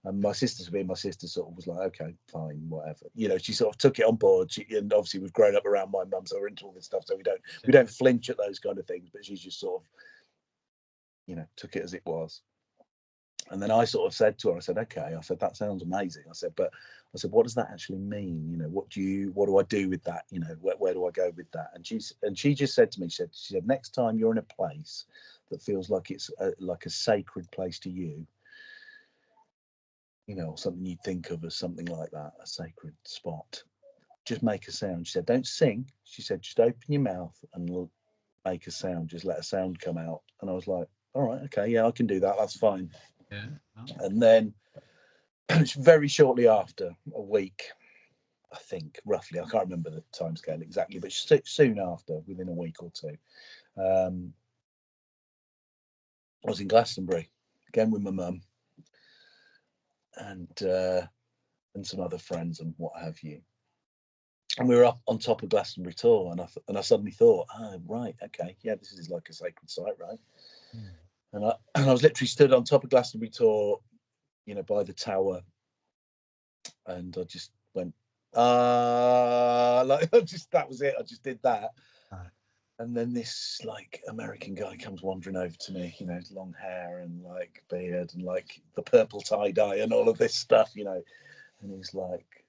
And my sister sort of was like, "Okay, fine, whatever." You know, she sort of took it on board. And obviously we've grown up around my mum, so we're into all this stuff. So we don't flinch at those kind of things. But she's just sort of, you know, took it as it was. And then I sort of said to her, I said, "Okay," I said, "that sounds amazing." I said, "But," I said, "what does that actually mean? You know, what do I do with that? You know, where do I go with that?" And she just said to me, she said, "Next time you're in a place that feels like it's like a sacred place to you, you know, or something you think of as something like that, a sacred spot, just make a sound." She said, "Don't sing." She said, "Just open your mouth and make a sound. Just let a sound come out." And I was like, "All right, okay, yeah, I can do that. That's fine." Yeah. Oh. And then very shortly after, a week, I think, roughly, I can't remember the timescale exactly, but soon after, within a week or two, I was in Glastonbury again with my mum and some other friends and what have you. And we were up on top of Glastonbury Tor, and I suddenly thought, "Oh, right, okay, yeah, this is like a sacred site, right?" And I was literally stood on top of Glastonbury Tor, you know, by the tower, and I just went, like, that was it. I just did that. And then this like American guy comes wandering over to me, you know, long hair and like beard and like the purple tie dye and all of this stuff, you know. And he's like,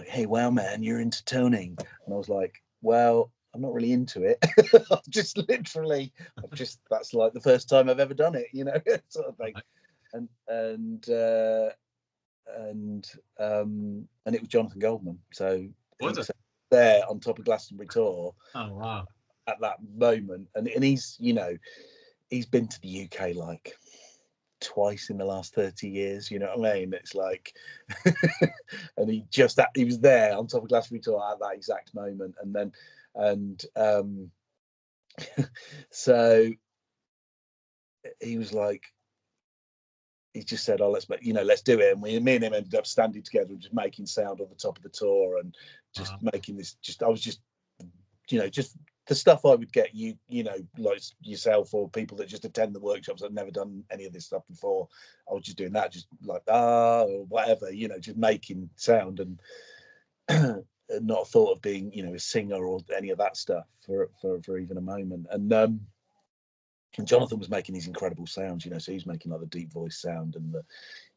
"Hey, wow, man, you're into toning." And I was like, "Well, I'm not really into it." That's like the first time I've ever done it, you know, sort of thing. And it was Jonathan Goldman. So Was it? there on top of Glastonbury Tor. Oh wow! At that moment, and he's, you know, he's been to the UK like twice in the last 30 years. You know what I mean? It's like, and he was there on top of Glastonbury Tor at that exact moment, so he was like, he just said, "Oh, let's do it." And me and him ended up standing together and just making sound on the top of the Tor and just making this. I was just, you know, just the stuff I would get, you know, like yourself or people that just attend the workshops that never done any of this stuff before. I was just doing that, just like or whatever, you know, just making sound and not a thought of being, you know, a singer or any of that stuff for even a moment. And Jonathan was making these incredible sounds, you know, so he's making like the deep voice sound and the,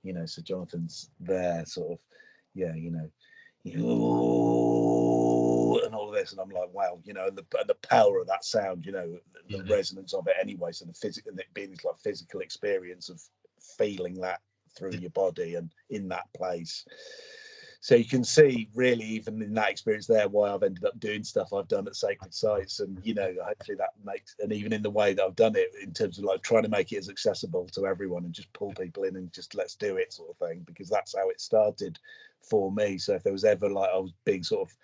you know, so Jonathan's there sort of, yeah, you know, and all of this, and I'm like, wow, you know, and the power of that sound, you know, the resonance of it anyway. So the physical, and it being this like physical experience of feeling that through your body and in that place. So you can see really even in that experience there why I've ended up doing stuff I've done at sacred sites, and you know, hopefully that makes, and even in the way that I've done it in terms of like trying to make it as accessible to everyone and just pull people in and just let's do it sort of thing, because that's how it started for me. So if there was ever like I was being sort of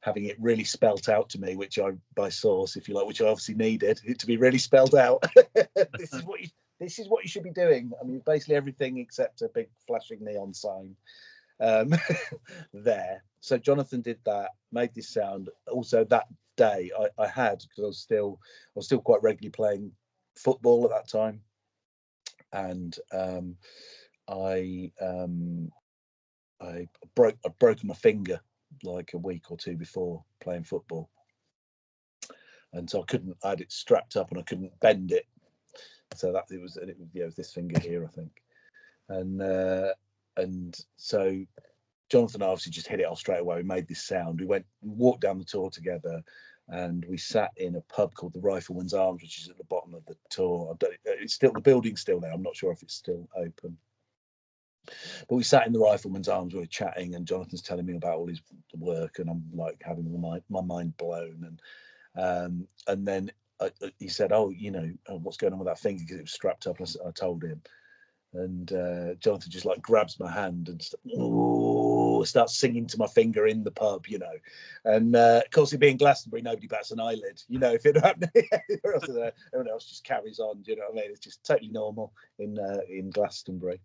having it really spelt out to me, which I, by source, if you like, which I obviously needed it to be really spelled out. This is what you should be doing. I mean, basically everything except a big flashing neon sign there. So Jonathan did that, made this sound. Also that day, I had, because I was still quite regularly playing football at that time, and I'd broken my finger like a week or two before playing football, and so I had it strapped up and I couldn't bend it, so that it was this finger here, I think, and so Jonathan obviously just hit it off straight away. We made this sound. We walked down the Tor together, and we sat in a pub called the Rifleman's Arms, which is at the bottom of the Tor. It's still, the building's still there. I'm not sure if it's still open. But we sat in the Rifleman's Arms, we were chatting, and Jonathan's telling me about all his work, and I'm like having my mind blown. And then he said, "Oh, you know, what's going on with that finger?" Because it was strapped up. I told him, And Jonathan just like grabs my hand and starts singing to my finger in the pub, you know. And of course, it being Glastonbury, nobody bats an eyelid, you know. If it happened, everyone else just carries on. Do you know what I mean? It's just totally normal in Glastonbury.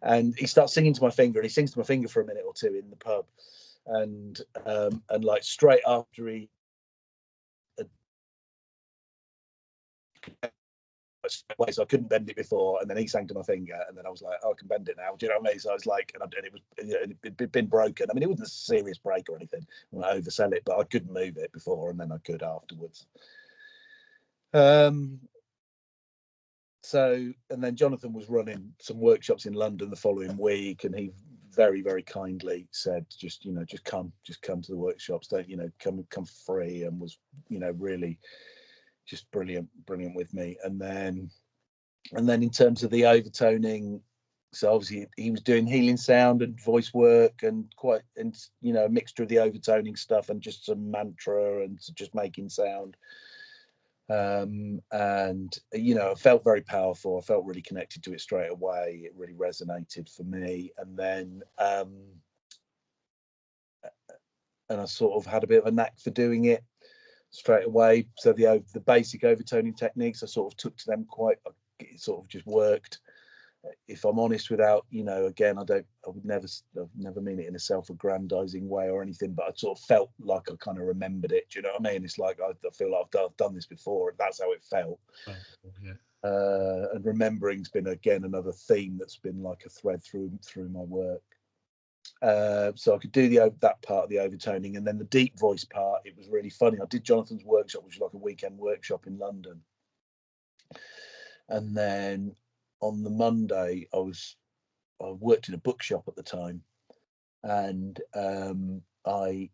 And he starts singing to my finger, and he sings to my finger for a minute or two in the pub, and like straight after he. So I couldn't bend it before, and then he sang to my finger, and then I was like, oh, I can bend it now. Do you know what I mean? So I was like, and it was, it'd been broken. I mean, it wasn't a serious break or anything. I want to oversell it, but I couldn't move it before, and then I could afterwards. So, and then Jonathan was running some workshops in London the following week, and he very, very kindly said, just come to the workshops. Don't, come free, and was, really just brilliant with me. And then in terms of the overtoning, so obviously he was doing healing sound and voice work and a mixture of the overtoning stuff and just some mantra and just making sound. And I felt very powerful. I felt really connected to it straight away. It really resonated for me. And then and I sort of had a bit of a knack for doing it straight away. So the basic overtoning techniques, I sort of took to them it sort of just worked. If I'm honest, without, again, I would never mean it in a self-aggrandizing way or anything, but I sort of felt like I kind of remembered it. Do you know what I mean? It's like I feel like I've done this before, and that's how it felt. Oh, yeah. And remembering's been, again, another theme that's been like a thread through my work. So I could do that part of the overtoning, and then the deep voice part. It was really funny. I did Jonathan's workshop, which was like a weekend workshop in London, and then on the Monday I worked in a bookshop at the time, and I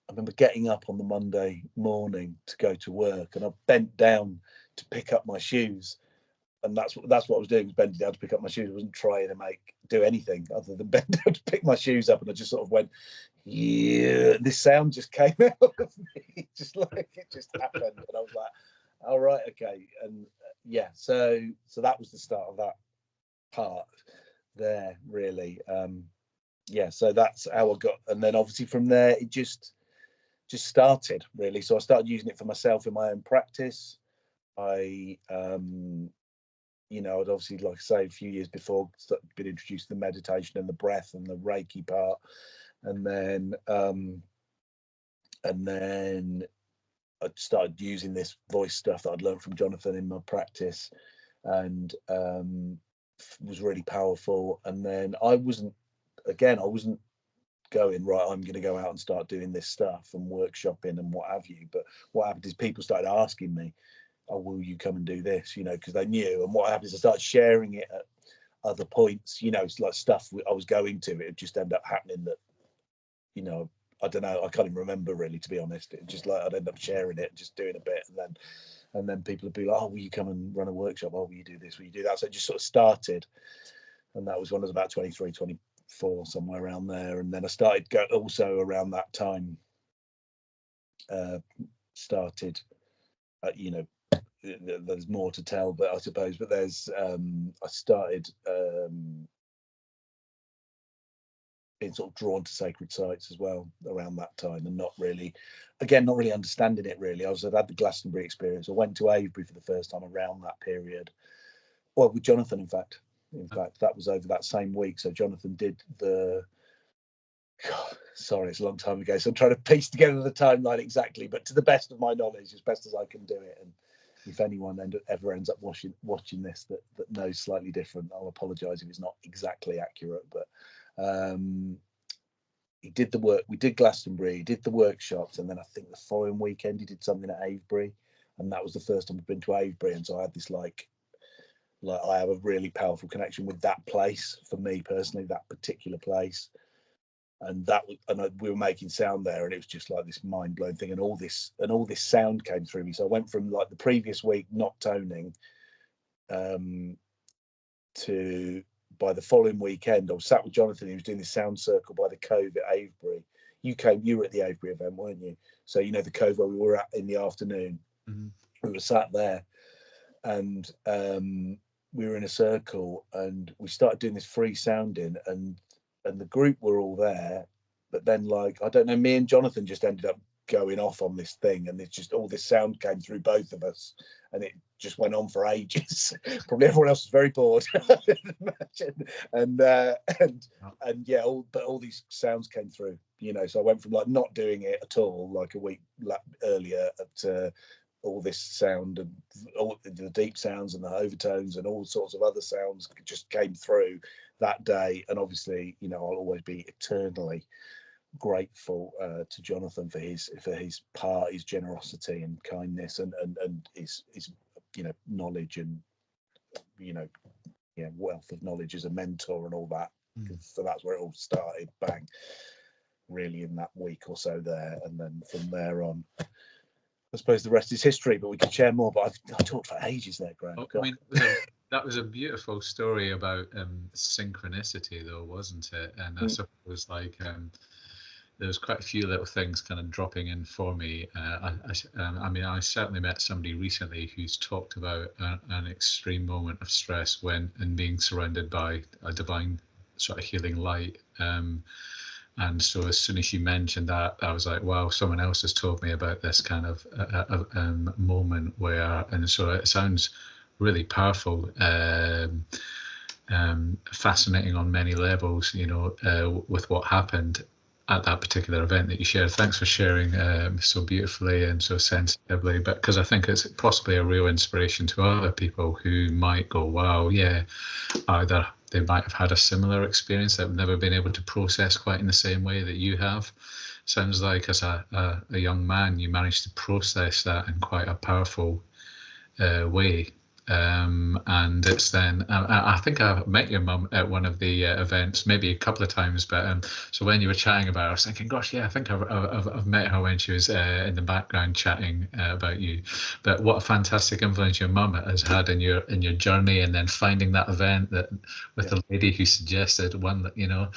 remember getting up on the Monday morning to go to work, and I bent down to pick up my shoes. And that's what I was doing, was bending down to pick up my shoes. I wasn't trying to do anything other than bend down to pick my shoes up. And I just sort of went, yeah, this sound just came out of me. It just happened. And I was like, all right, okay. And yeah, so that was the start of that part there, really. So that's how I got. And then obviously from there, it just started, really. So I started using it for myself in my own practice. I'd obviously, like I say, a few years before, been introduced to the meditation and the breath and the Reiki part, and then I started using this voice stuff that I'd learned from Jonathan in my practice, and was really powerful. And then I wasn't going, right, I'm going to go out and start doing this stuff and workshopping and what have you. But what happened is people started asking me, oh, will you come and do this? Because they knew. And what happened is I started sharing it at other points. It's like stuff I was going to. It would just end up happening that, I don't know. I can't even remember, really, to be honest. It just like I'd end up sharing it, just doing a bit, and then people would be like, oh, will you come and run a workshop? Oh, will you do this? Will you do that? So it just sort of started, and that was when I was about 23, 24, somewhere around there. And then I started also around that time. Started, there's more to tell, but I suppose, but there's I started being sort of drawn to sacred sites as well around that time, and not really understanding it really. I'd had the Glastonbury experience. I went to Avebury for the first time around that period, well, with Jonathan, in fact that was over that same week. So Jonathan did sorry, it's a long time ago, so I'm trying to piece together the timeline exactly, but to the best of my knowledge, as best as I can do it. And if anyone ever ends up watching this that knows slightly different, I'll apologise if it's not exactly accurate. But he did the work. We did Glastonbury, he did the workshops, and then I think the following weekend he did something at Avebury, and that was the first time I've been to Avebury. And so I had this like I have a really powerful connection with that place, for me personally, that particular place. And we were making sound there, and it was just like this mind-blowing thing, and all this sound came through me. So I went from like the previous week not toning to, by the following weekend, I was sat with Jonathan. He was doing this sound circle by the Cove at Avebury. You were at the Avebury event, weren't you? So the Cove where we were at in the afternoon. Mm-hmm. We were sat there, and we were in a circle and we started doing this free sounding, and the group were all there, but then, like, I don't know, me and Jonathan just ended up going off on this thing, and it's just all this sound came through both of us, and it just went on for ages. Probably everyone else was very bored. and yeah, all these sounds came through, you know. So I went from like not doing it at all, like a week earlier, to all this sound, and all the deep sounds and the overtones and all sorts of other sounds just came through that day. And obviously, you know, I'll always be eternally grateful to Jonathan for his part, his generosity and kindness, and his you know, knowledge, and, you know, yeah, wealth of knowledge as a mentor and all that. So that's where it all started, bang, really, in that week or so there. And then from there on, I suppose the rest is history, but we could share more. But I've talked for ages there, Graham. I mean, that was a beautiful story about synchronicity, though, wasn't it? And I suppose, like, there was quite a few little things kind of dropping in for me. I mean, I certainly met somebody recently who's talked about an extreme moment of stress when and being surrounded by a divine sort of healing light. And so as soon as you mentioned that, I was like, wow, someone else has told me about this kind of moment where, and so it sounds really powerful, fascinating on many levels, you know, with what happened at that particular event that you shared. Thanks for sharing so beautifully and so sensitively, but because I think it's possibly a real inspiration to other people who might go, wow, yeah, either they might have had a similar experience that have never been able to process quite in the same way that you have. Sounds like as a young man, you managed to process that in quite a powerful way. And it's then, I think I met your mum at one of the events, maybe a couple of times, but so when you were chatting about her, I was thinking, gosh, yeah, I think I've met her when she was in the background chatting about you. But what a fantastic influence your mum has had in your journey, and then finding that event that with the lady who suggested one, that, you know,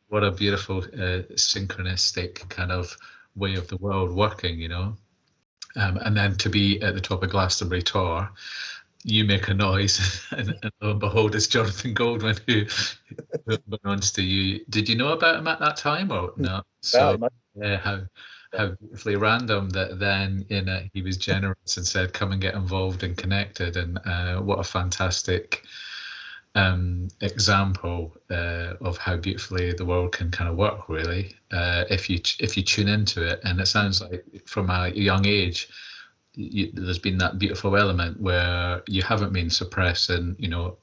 what a beautiful synchronistic kind of way of the world working, you know. And then to be at the top of Glastonbury Tour, you make a noise, and lo and behold, it's Jonathan Goldman who belongs to you. Did you know about him at that time or not? So yeah, how beautifully random that then, you know, he was generous and said, "Come and get involved and connected." And what a fantastic example of how beautifully the world can kind of work, really, if you tune into it. And it sounds like from a young age, there's been that beautiful element where you haven't been suppressing, you know,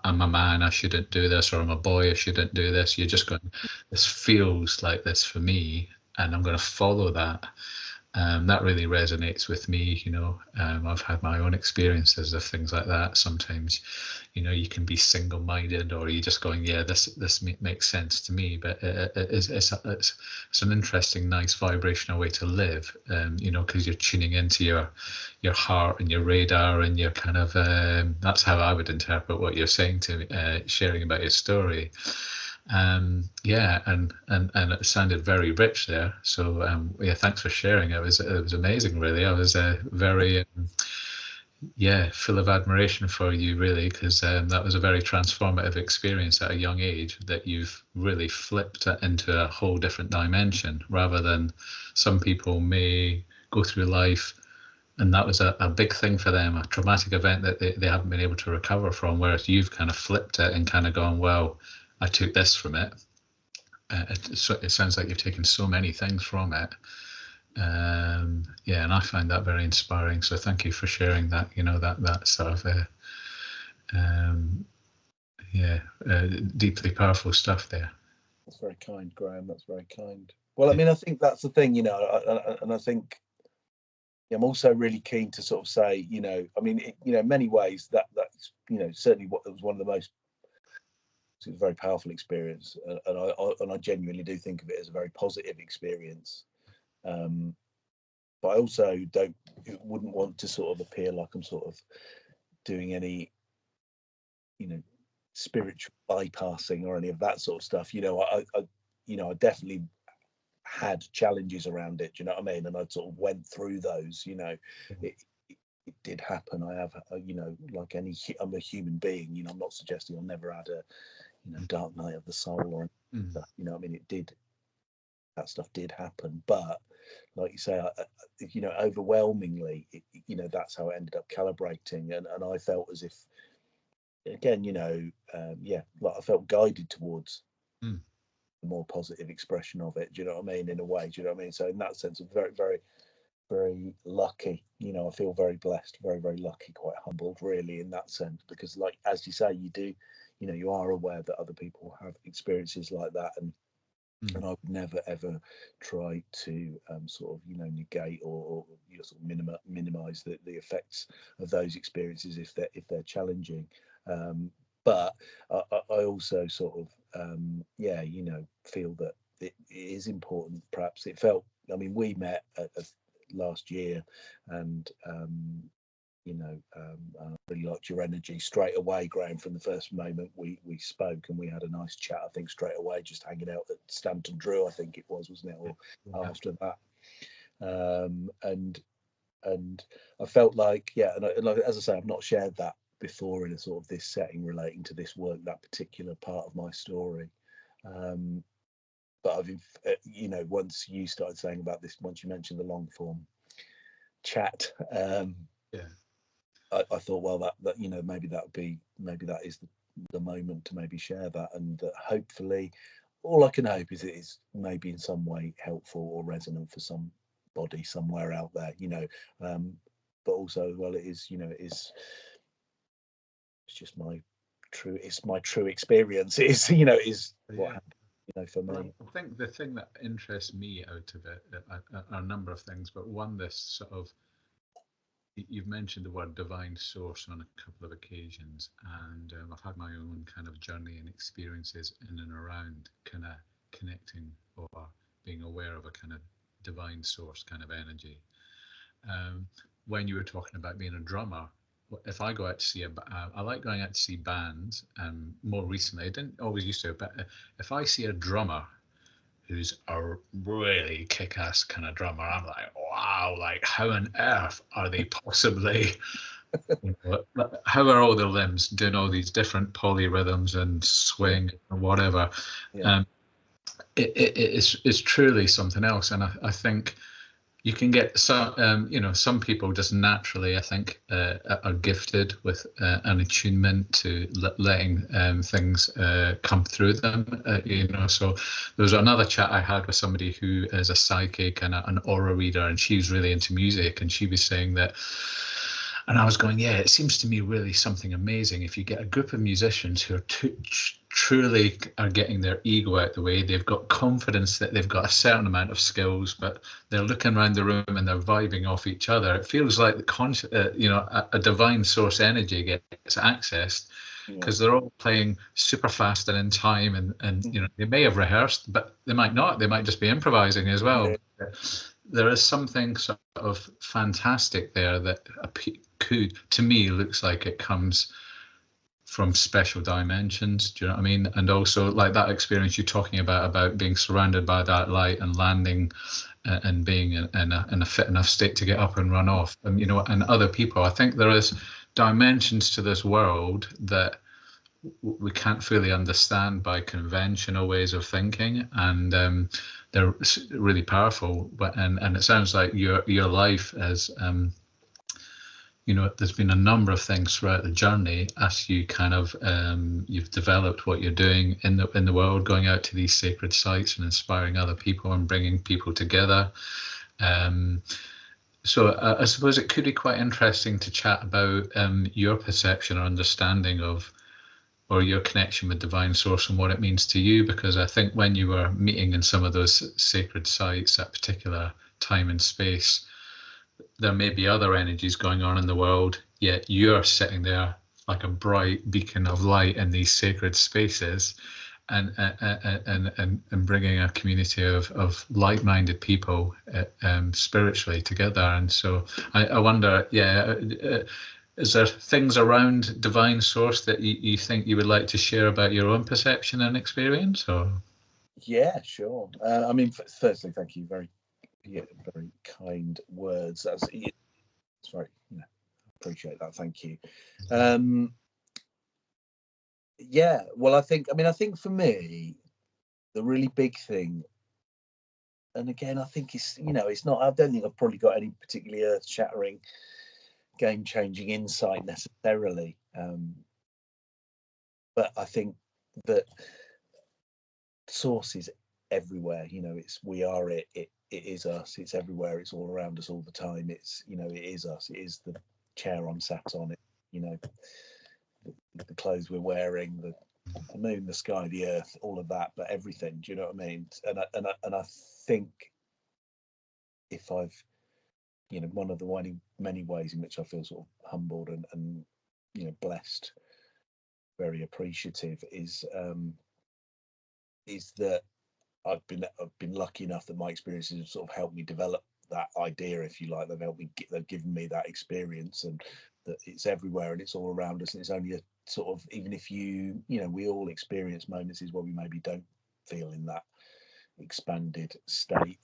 I'm a man, I shouldn't do this, or I'm a boy, I shouldn't do this. You're just going, this feels like this for me, and I'm going to follow that. That really resonates with me, you know. I've had my own experiences of things like that. Sometimes, you know, you can be single-minded, or you're just going, yeah, this makes sense to me. But it's an interesting, nice vibrational way to live, you know, because you're tuning into your heart and your radar, and your kind of that's how I would interpret what you're saying to me, sharing about your story. Yeah, and it sounded very rich there. So yeah, thanks for sharing. It was amazing, really. I was very yeah, full of admiration for you, really, because that was a very transformative experience at a young age, that you've really flipped it into a whole different dimension, rather than some people may go through life and that was a big thing for them, a traumatic event that they haven't been able to recover from, whereas you've kind of flipped it and kind of gone, well, I took this from it. It sounds like you've taken so many things from it. Yeah, and I find that very inspiring. So thank you for sharing that, you know, that sort of, deeply powerful stuff there. That's very kind, Graham. That's very kind. Well, I mean, I think that's the thing, you know, and I think I'm also really keen to sort of say, you know, I mean, you know, in many ways that's, you know, certainly what was one of the most, it was a very powerful experience, and I genuinely do think of it as a very positive experience. But I also wouldn't want to sort of appear like I'm sort of doing any, you know, spiritual bypassing or any of that sort of stuff. You know, I definitely had challenges around it. Do you know what I mean? And I sort of went through those. You know, it did happen. I have, you know, like I'm a human being. You know, I'm not suggesting I've never had a, you know, dark night of the soul or, you know, I mean, that stuff did happen, but like you say, you know, overwhelmingly, you know, that's how it ended up calibrating, and I felt as if, again, you know, yeah, like I felt guided towards the more positive expression of it. Do you know what I mean? In a way, do you know what I mean? So in that sense, I'm very, very, very lucky. You know, I feel very blessed, very, very lucky, quite humbled, really, in that sense, because, like as you say, you do, you know, you are aware that other people have experiences like that, and I would never ever try to sort of, you know, negate or you know, sort of minimize the effects of those experiences if they're challenging. But I also sort of yeah, you know, feel that it is important. Perhaps it felt. I mean, we met at last year, and you know, I really liked your energy straight away, Graham. From the first moment we spoke, and we had a nice chat. I think straight away, just hanging out at Stanton Drew, I think it was, wasn't it, or after that? And I felt like, yeah, and like, as I say, I've not shared that before in a sort of this setting relating to this work, that particular part of my story. But I've, you know, once you started saying about this, once you mentioned the long form chat, yeah. I thought, well, that you know, maybe that is the moment to maybe share that, and that hopefully, all I can hope is it is maybe in some way helpful or resonant for somebody somewhere out there, you know. But also, well, it is, you know, it's just it's my true experience. It is, you know, is what happened, you know, for me. Well, I think the thing that interests me out of it are a number of things, but one, this sort of, you've mentioned the word divine source on a couple of occasions, and I've had my own kind of journey and experiences in and around kind of connecting or being aware of a kind of divine source kind of energy. When you were talking about being a drummer, if I go out to see I like going out to see bands. More recently, I didn't always used to, but if I see a drummer who's a really kick-ass kind of drummer, I'm like, wow, like how on earth are they possibly, you know, how are all their limbs doing all these different polyrhythms and swing and whatever? Yeah. It's truly something else, and I think you can get some, you know, some people just naturally, I think, are gifted with an attunement to letting things come through them, you know. So there was another chat I had with somebody who is a psychic and an aura reader, and she's really into music, and she was saying that, and I was going, yeah, it seems to me really something amazing if you get a group of musicians who are truly are getting their ego out the way. They've got confidence that they've got a certain amount of skills, but they're looking around the room and they're vibing off each other. It feels like you know, a divine source energy gets accessed, because they're all playing super fast and in time, and you know, they may have rehearsed, but they might not. They might just be improvising as well. Yeah. There is something sort of fantastic there that could, to me, looks like it comes from special dimensions. Do you know what I mean? And also, like that experience you're talking about being surrounded by that light and landing and being in a fit enough state to get up and run off, and you know, and other people. I think there is dimensions to this world that we can't fully understand by conventional ways of thinking, and they're really powerful. But and it sounds like your life as you know, there's been a number of things throughout the journey as you kind of you've developed what you're doing in the world, going out to these sacred sites and inspiring other people and bringing people together. So I suppose it could be quite interesting to chat about your perception or understanding of, or your connection with divine source and what it means to you, because I think when you were meeting in some of those sacred sites at particular time and space, there may be other energies going on in the world, yet you're sitting there like a bright beacon of light in these sacred spaces, and bringing a community of like-minded people spiritually together. And so I wonder, yeah, is there things around divine source that you think you would like to share about your own perception and experience? Or Yeah, sure. I mean, firstly, thank you, very kind words. It's very, you know, appreciate that. Thank you. Yeah, well, I think for me, the really big thing, and again, I think it's not. I don't think I've probably got any particularly earth-shattering, game-changing insight necessarily, but I think that source is everywhere. We are it. It is us. It's everywhere. It's all around us all the time. It's it is us. It is the chair I'm sat on. It the clothes we're wearing, the moon, the sky, the earth, all of that, but everything. Do you know what I mean? And I think if I've one of the many ways in which I feel sort of humbled and blessed, very appreciative, is that I've been lucky enough that my experiences have sort of helped me develop that idea, if you like. They've given me that experience, and that it's everywhere and it's all around us, and it's only a sort of, even if we all experience moments where we maybe don't feel in that expanded state,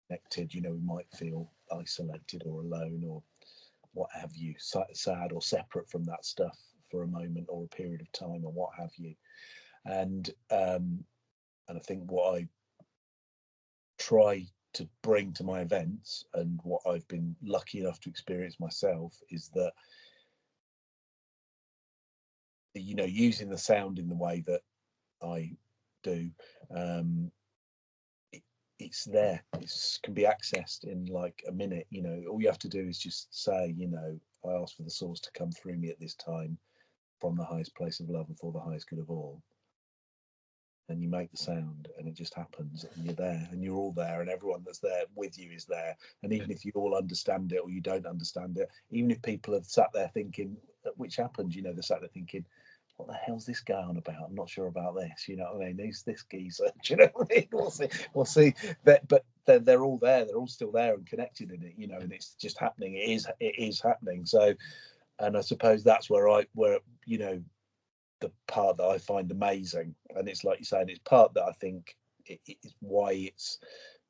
connected. We might feel isolated or alone or what have you, sad or separate from that stuff for a moment or a period of time or what have you. And I think what I try to bring to my events, and what I've been lucky enough to experience myself, is that using the sound in the way that I do, it's there. It can be accessed in like a minute. All you have to do is just say, I ask for the source to come through me at this time from the highest place of love and for the highest good of all. And you make the sound, and it just happens, and you're there, and you're all there, and everyone that's there with you is there. And even if you all understand it or you don't understand it, even if people have sat there thinking, which happens, they're sat there thinking, what the hell's this guy on about? I'm not sure about this. You know what I mean? Who's this geezer? Do you know what I mean? We'll see. But they're all there. They're all still there and connected in it. And it's just happening. It is happening. So, and I suppose that's where the part that I find amazing, and it's like you're saying, it's part that I think it's why it's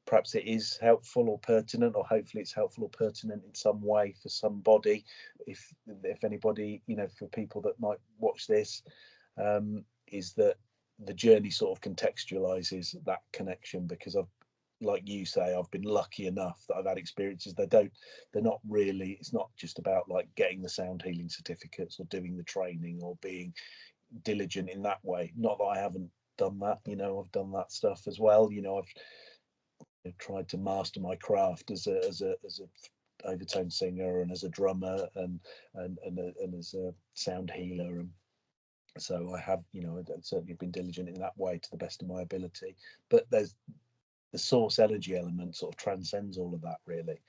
perhaps it is helpful or pertinent, or hopefully it's helpful or pertinent in some way for somebody, if anybody, for people that might watch this, is that the journey sort of contextualizes that connection, because like you say, I've been lucky enough that I've had experiences they're not really, it's not just about like getting the sound healing certificates or doing the training or being diligent in that way. Not that I haven't done that, I've done that stuff as well. I've tried to master my craft as a overtone singer, and as a drummer, and as a sound healer, and so I have, I've certainly been diligent in that way to the best of my ability. But there's the source energy element sort of transcends all of that, really.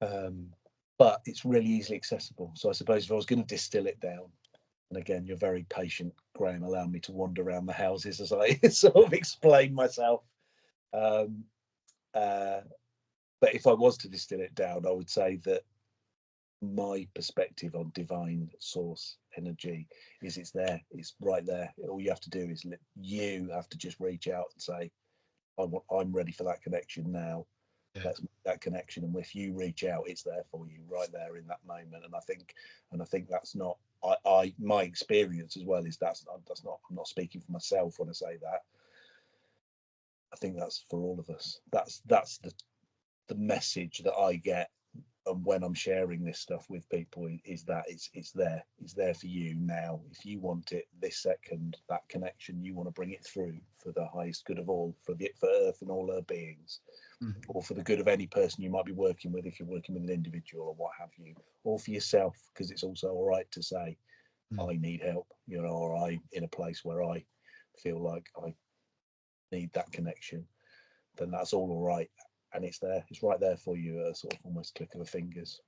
But it's really easily accessible. So I suppose if I was going to distill it down, and again, you're very patient, Graham, allowing me to wander around the houses as I sort of explain myself. But if I was to distill it down, I would say that my perspective on divine source energy is it's there, it's right there. All you have to do is you have to just reach out and say, I'm ready for that connection now. Yeah. Let's make that connection, and if you reach out, it's there for you right there in that moment. And I think that's not my experience as well, is that's not, I'm not speaking for myself when I say that. I think that's for all of us. That's the message that I get, and when I'm sharing this stuff with people, is that it's there for you now. If you want it this second, that connection, you want to bring it through for the highest good of all, for Earth and all her beings, or for the good of any person you might be working with, if you're working with an individual or what have you, or for yourself, because it's also all right to say, I need help, or I'm in a place where I feel like I need that connection, then that's all right. And it's there, it's right there for you, at a sort of almost click of the fingers.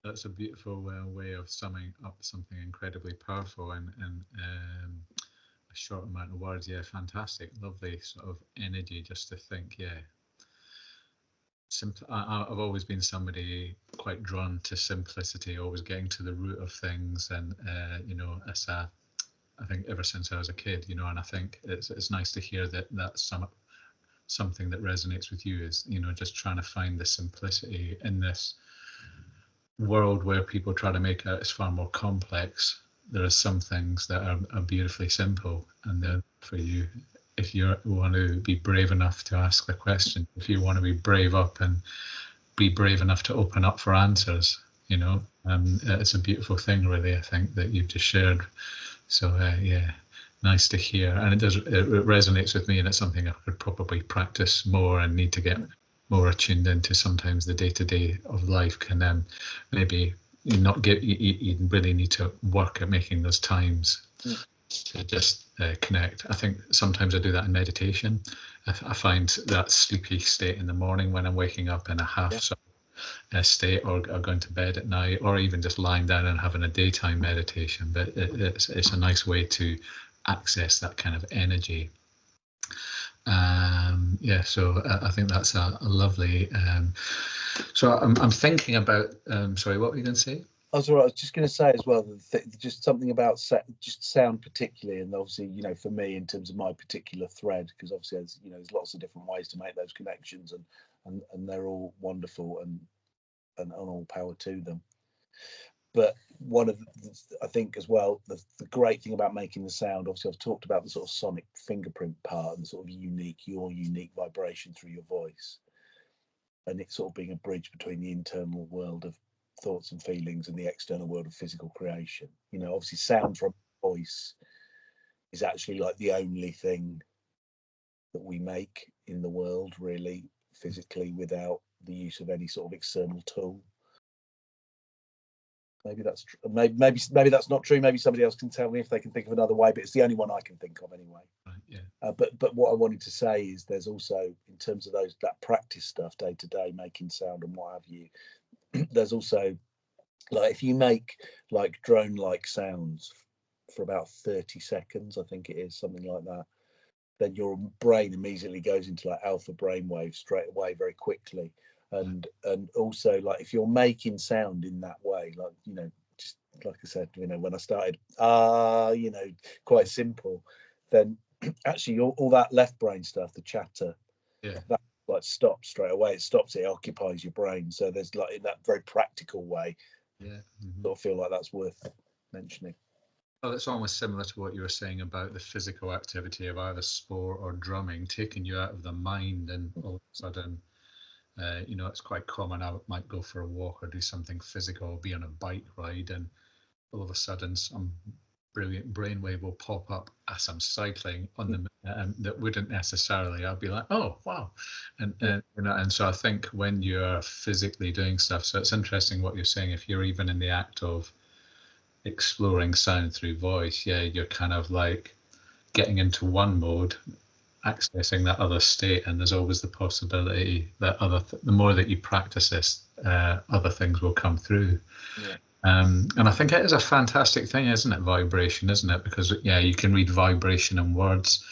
That's a beautiful way of summing up something incredibly powerful in a short amount of words. Yeah, fantastic, lovely sort of energy just to think. Yeah, I've always been somebody quite drawn to simplicity, always getting to the root of things, and I think ever since I was a kid, and I think it's nice to hear that that's something that resonates with you, is just trying to find the simplicity in this world where people try to make it as far more complex, there are some things that are beautifully simple, and they're for you. If you want to be brave enough to ask the question, if you want to be brave up and be brave enough to open up for answers, it's a beautiful thing, really, I think, that you've just shared. So yeah, nice to hear, and it resonates with me, and it's something I could probably practice more and need to get more attuned into. Sometimes the day-to-day of life can maybe not get you really need to work at making those times to just connect. I think sometimes I do that in meditation. I find that sleepy state in the morning when I'm waking up in a half state, or going to bed at night, or even just lying down and having a daytime meditation. But it's a nice way to access that kind of energy. Yeah, so I think that's a lovely. So I'm thinking about. Sorry, what were you going to say? I was just going to say as well, just something about just sound particularly, and obviously, for me in terms of my particular thread, because obviously, there's lots of different ways to make those connections, and they're all wonderful, and all power to them. But one of I think as well, the great thing about making the sound, obviously I've talked about the sort of sonic fingerprint part and the sort of your unique vibration through your voice, and it's sort of being a bridge between the internal world of thoughts and feelings and the external world of physical creation. Obviously sound from voice is actually like the only thing that we make in the world, really, physically, without the use of any sort of external tool. Maybe that's true. Maybe that's not true. Maybe somebody else can tell me if they can think of another way, but it's the only one I can think of anyway. Right, yeah. But what I wanted to say is there's also, in terms of that practice stuff, day to day, making sound and what have you, there's also, like, if you make like drone-like sounds for about 30 seconds, I think it is, something like that, then your brain immediately goes into like alpha brainwaves straight away, very quickly. And also, like, if you're making sound in that way, like, just like I said, when I started, quite simple, then actually all that left brain stuff, the chatter, that like stops straight away. It stops, it occupies your brain. So there's, like, in that very practical way, sort of feel like that's worth mentioning. Well, it's almost similar to what you were saying about the physical activity of either sport or drumming, taking you out of the mind, and all of a sudden, it's quite common. I might go for a walk or do something physical, or be on a bike ride, and all of a sudden some brilliant brainwave will pop up as I'm cycling on the that wouldn't necessarily. I'll be like, oh wow, and so I think when you're physically doing stuff, so it's interesting what you're saying. If you're even in the act of exploring sound through voice, you're kind of like getting into one mode, accessing that other state, and there's always the possibility that the more that you practice this, other things will come through. And I think it is a fantastic thing, isn't it? Vibration, isn't it? Because you can read vibration in words,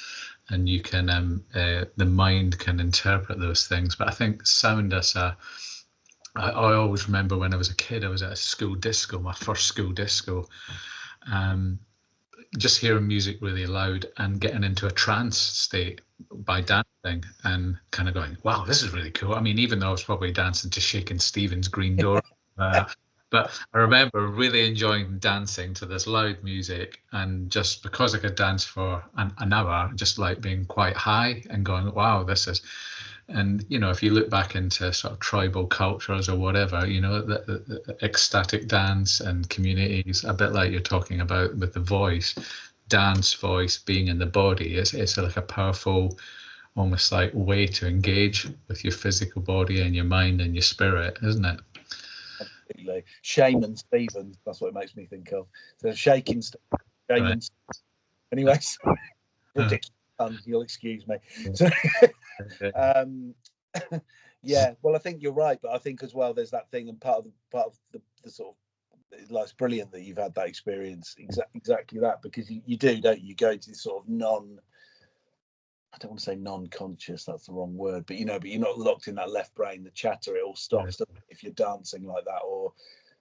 and you can the mind can interpret those things. But I think sound as I always remember when I was a kid, I was at a school disco, my first school disco, just hearing music really loud and getting into a trance state by dancing and kind of going, wow, this is really cool. I mean, even though I was probably dancing to Shakin' Stevens' Green Door, but I remember really enjoying dancing to this loud music, and just because I could dance for an hour, just like being quite high and going, wow, this is. And, if you look back into sort of tribal cultures or whatever, the ecstatic dance and communities, a bit like you're talking about with the voice, dance, voice, being in the body, it's like a powerful, almost like way to engage with your physical body and your mind and your spirit, isn't it? Absolutely. Shaman Stevens, that's what it makes me think of. So Shaking Shaman. Right. Anyway, ridiculous. You'll excuse me. So, well, I think you're right, but I think as well there's that thing, and part of the sort of, like, it's brilliant that you've had that experience, exactly that, because you do, don't you, go to this sort of I don't want to say non-conscious, that's the wrong word, but but you're not locked in that left brain, the chatter, it all stops if you're dancing like that, or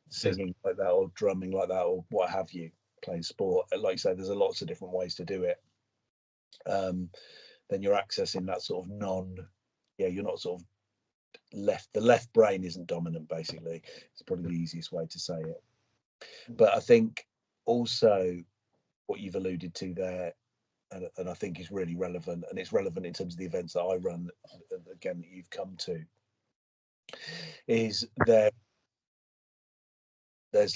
singing like that, or drumming like that, or what have you, playing sport. Like you say, there's lots of different ways to do it. Then you're accessing that sort of you're not sort of the left brain isn't dominant, basically. It's probably the easiest way to say it. But I think also what you've alluded to there, and I think is really relevant, and it's relevant in terms of the events that I run, again, that you've come to, is there's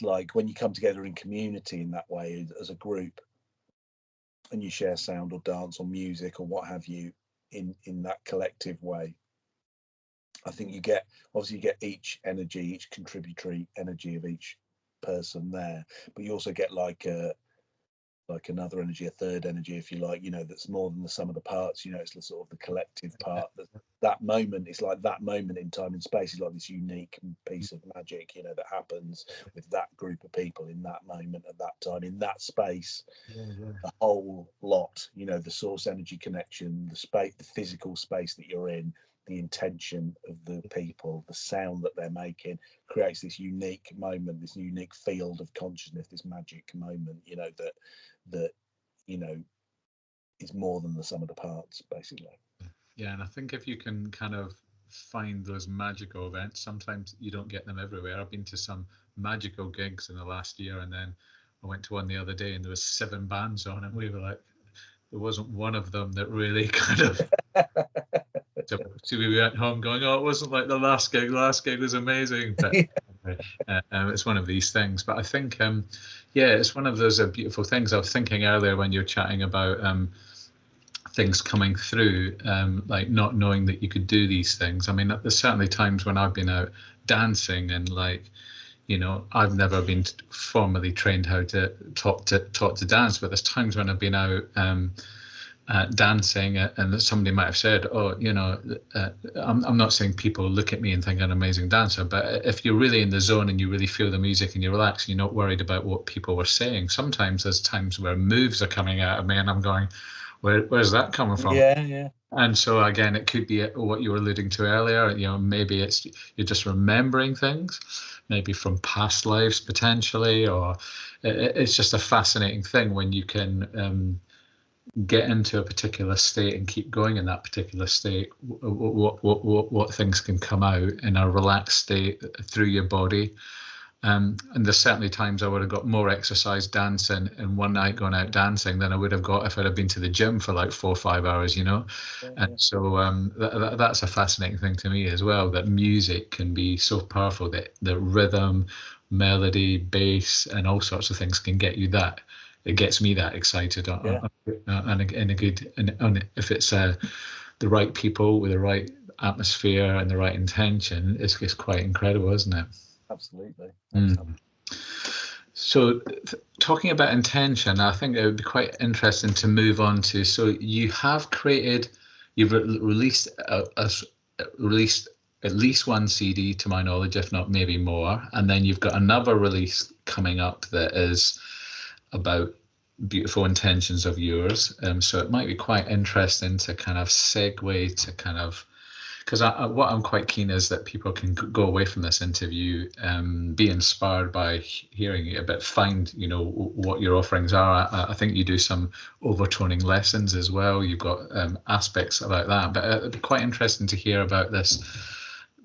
like when you come together in community in that way as a group, and you share sound or dance or music or what have you in that collective way, I think you get each energy, each contributory energy of each person there, but you also get like another energy, a third energy, if you like, that's more than the sum of the parts. It's the sort of the collective part. That moment is like that moment in time and space is like this unique piece of magic, that happens with that group of people in that moment at that time in that space. A whole lot, the source energy connection, the space, the physical space that you're in, the intention of the people, the sound that they're making creates this unique moment, this unique field of consciousness, this magic moment, that is more than the sum of the parts, basically. Yeah, and I think if you can kind of find those magical events, sometimes you don't get them everywhere. I've been to some magical gigs in the last year, and then I went to one the other day and there was 7 bands on, and we were like, there wasn't one of them that really kind of so we went home going, oh, it wasn't like the last gig. The last gig was amazing. But it's one of these things. But I think, yeah, it's one of those beautiful things. I was thinking earlier when you're chatting about things coming through, like not knowing that you could do these things. I mean, there's certainly times when I've been out dancing and like, I've never been formally trained how to taught to dance, but there's times when I've been out dancing and somebody might have said, oh, I'm not saying people look at me and think I'm an amazing dancer, but if you're really in the zone and you really feel the music and you're relaxed, you're not worried about what people were saying. Sometimes there's times where moves are coming out of me and I'm going, where's that coming from? Yeah. And so again, it could be what you were alluding to earlier. Maybe you're just remembering things, maybe from past lives potentially, or it's just a fascinating thing when you can get into a particular state and keep going in that particular state. What things can come out in a relaxed state through your body. And there's certainly times I would have got more exercise dancing in one night going out dancing than I would have got if I'd have been to the gym for like 4 or 5 hours, And so that's a fascinating thing to me as well, that music can be so powerful, that the rhythm, melody, bass, and all sorts of things can get you that. It gets me that excited, and in a good, and if it's the right people with the right atmosphere and the right intention, it's quite incredible, isn't it? Absolutely. So talking about intention, I think it would be quite interesting to move on to, so you have created, you've released released at least one CD to my knowledge, if not maybe more, and then you've got another release coming up that is about beautiful intentions of yours. So it might be quite interesting to kind of segue to kind of, because what I'm quite keen is that people can go away from this interview, be inspired by hearing it, but find, what your offerings are. I think you do some overtoning lessons as well. You've got aspects about that, but it'd be quite interesting to hear about this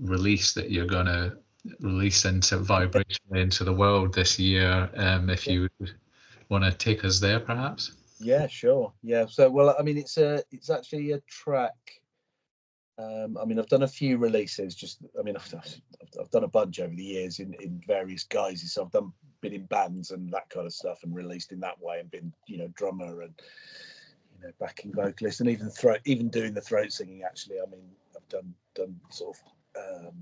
release that you're going to release into vibration into the world this year. If you want to take us there, perhaps. Yeah, sure. Yeah. So, well, I mean, it's actually a track. I mean, I've done a few releases. I've done a bunch over the years in various guises. So I've been in bands and that kind of stuff, and released in that way, and been drummer and backing vocalist, and even doing the throat singing. Actually, I mean, I've done sort of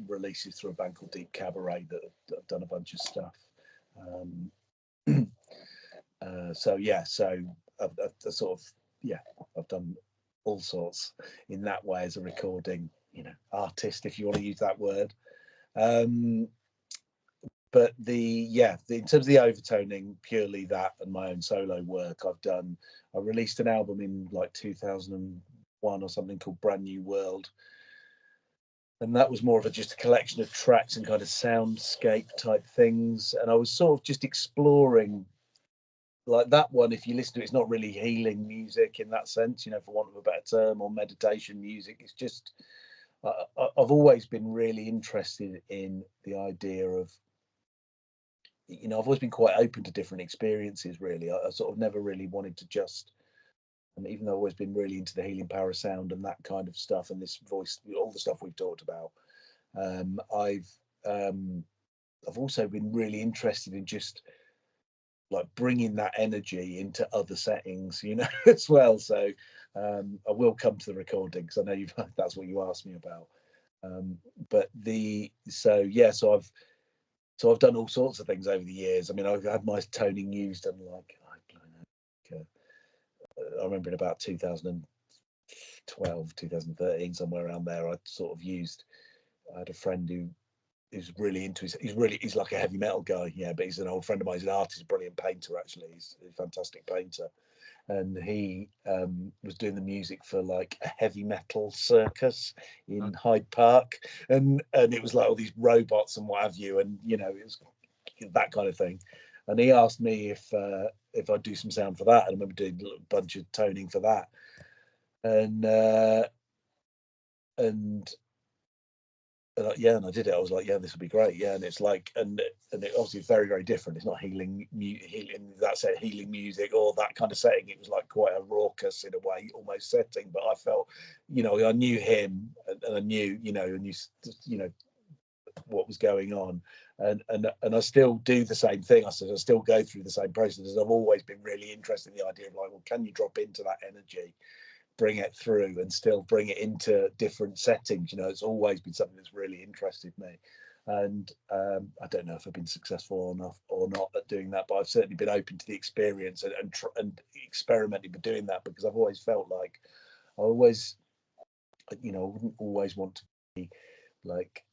releases through a band called Deep Cabaret that I've done a bunch of stuff. So I've done all sorts in that way as a recording, artist, if you want to use that word. But in terms of the overtoning, purely that and my own solo work, I released an album in like 2001 or something called Brand New World. And that was more of just a collection of tracks and kind of soundscape type things. And I was sort of just exploring, like that one, if you listen to it, it's not really healing music in that sense, for want of a better term, or meditation music. It's just, I've always been really interested in the idea of, I've always been quite open to different experiences, really. I sort of never really wanted to just, and even though I've always been really into the healing power of sound and that kind of stuff, and this voice, all the stuff we've talked about, I've also been really interested in just like bringing that energy into other settings, as well. So I will come to the recording because I know that's what you asked me about. So I've done all sorts of things over the years. I mean, I've had my toning used, and I remember in about 2012, 2013, somewhere around there, I had a friend who's really into he's like a heavy metal guy, yeah, but he's an old friend of mine. He's an artist, a brilliant painter, actually. He's a fantastic painter. And he was doing the music for like a heavy metal circus in Hyde Park, and it was like all these robots and what have you, and it was that kind of thing. And he asked me if I'd do some sound for that, and I remember doing a bunch of toning for that, and yeah, and I did it. I was like, yeah, this would be great. Yeah, and it's like, and it obviously is very, very different. It's not healing that set, healing music or that kind of setting. It was like quite a raucous, in a way, almost setting. But I felt, I knew him, and I knew, what was going on, and I still do the same thing. I still go through the same process. I've always been really interested in the idea of like, well, can you drop into that energy, bring it through, and still bring it into different settings? It's always been something that's really interested me, and I don't know if I've been successful enough or not at doing that, but I've certainly been open to the experience and experimenting with doing that, because I've always felt like I wouldn't always want to be like,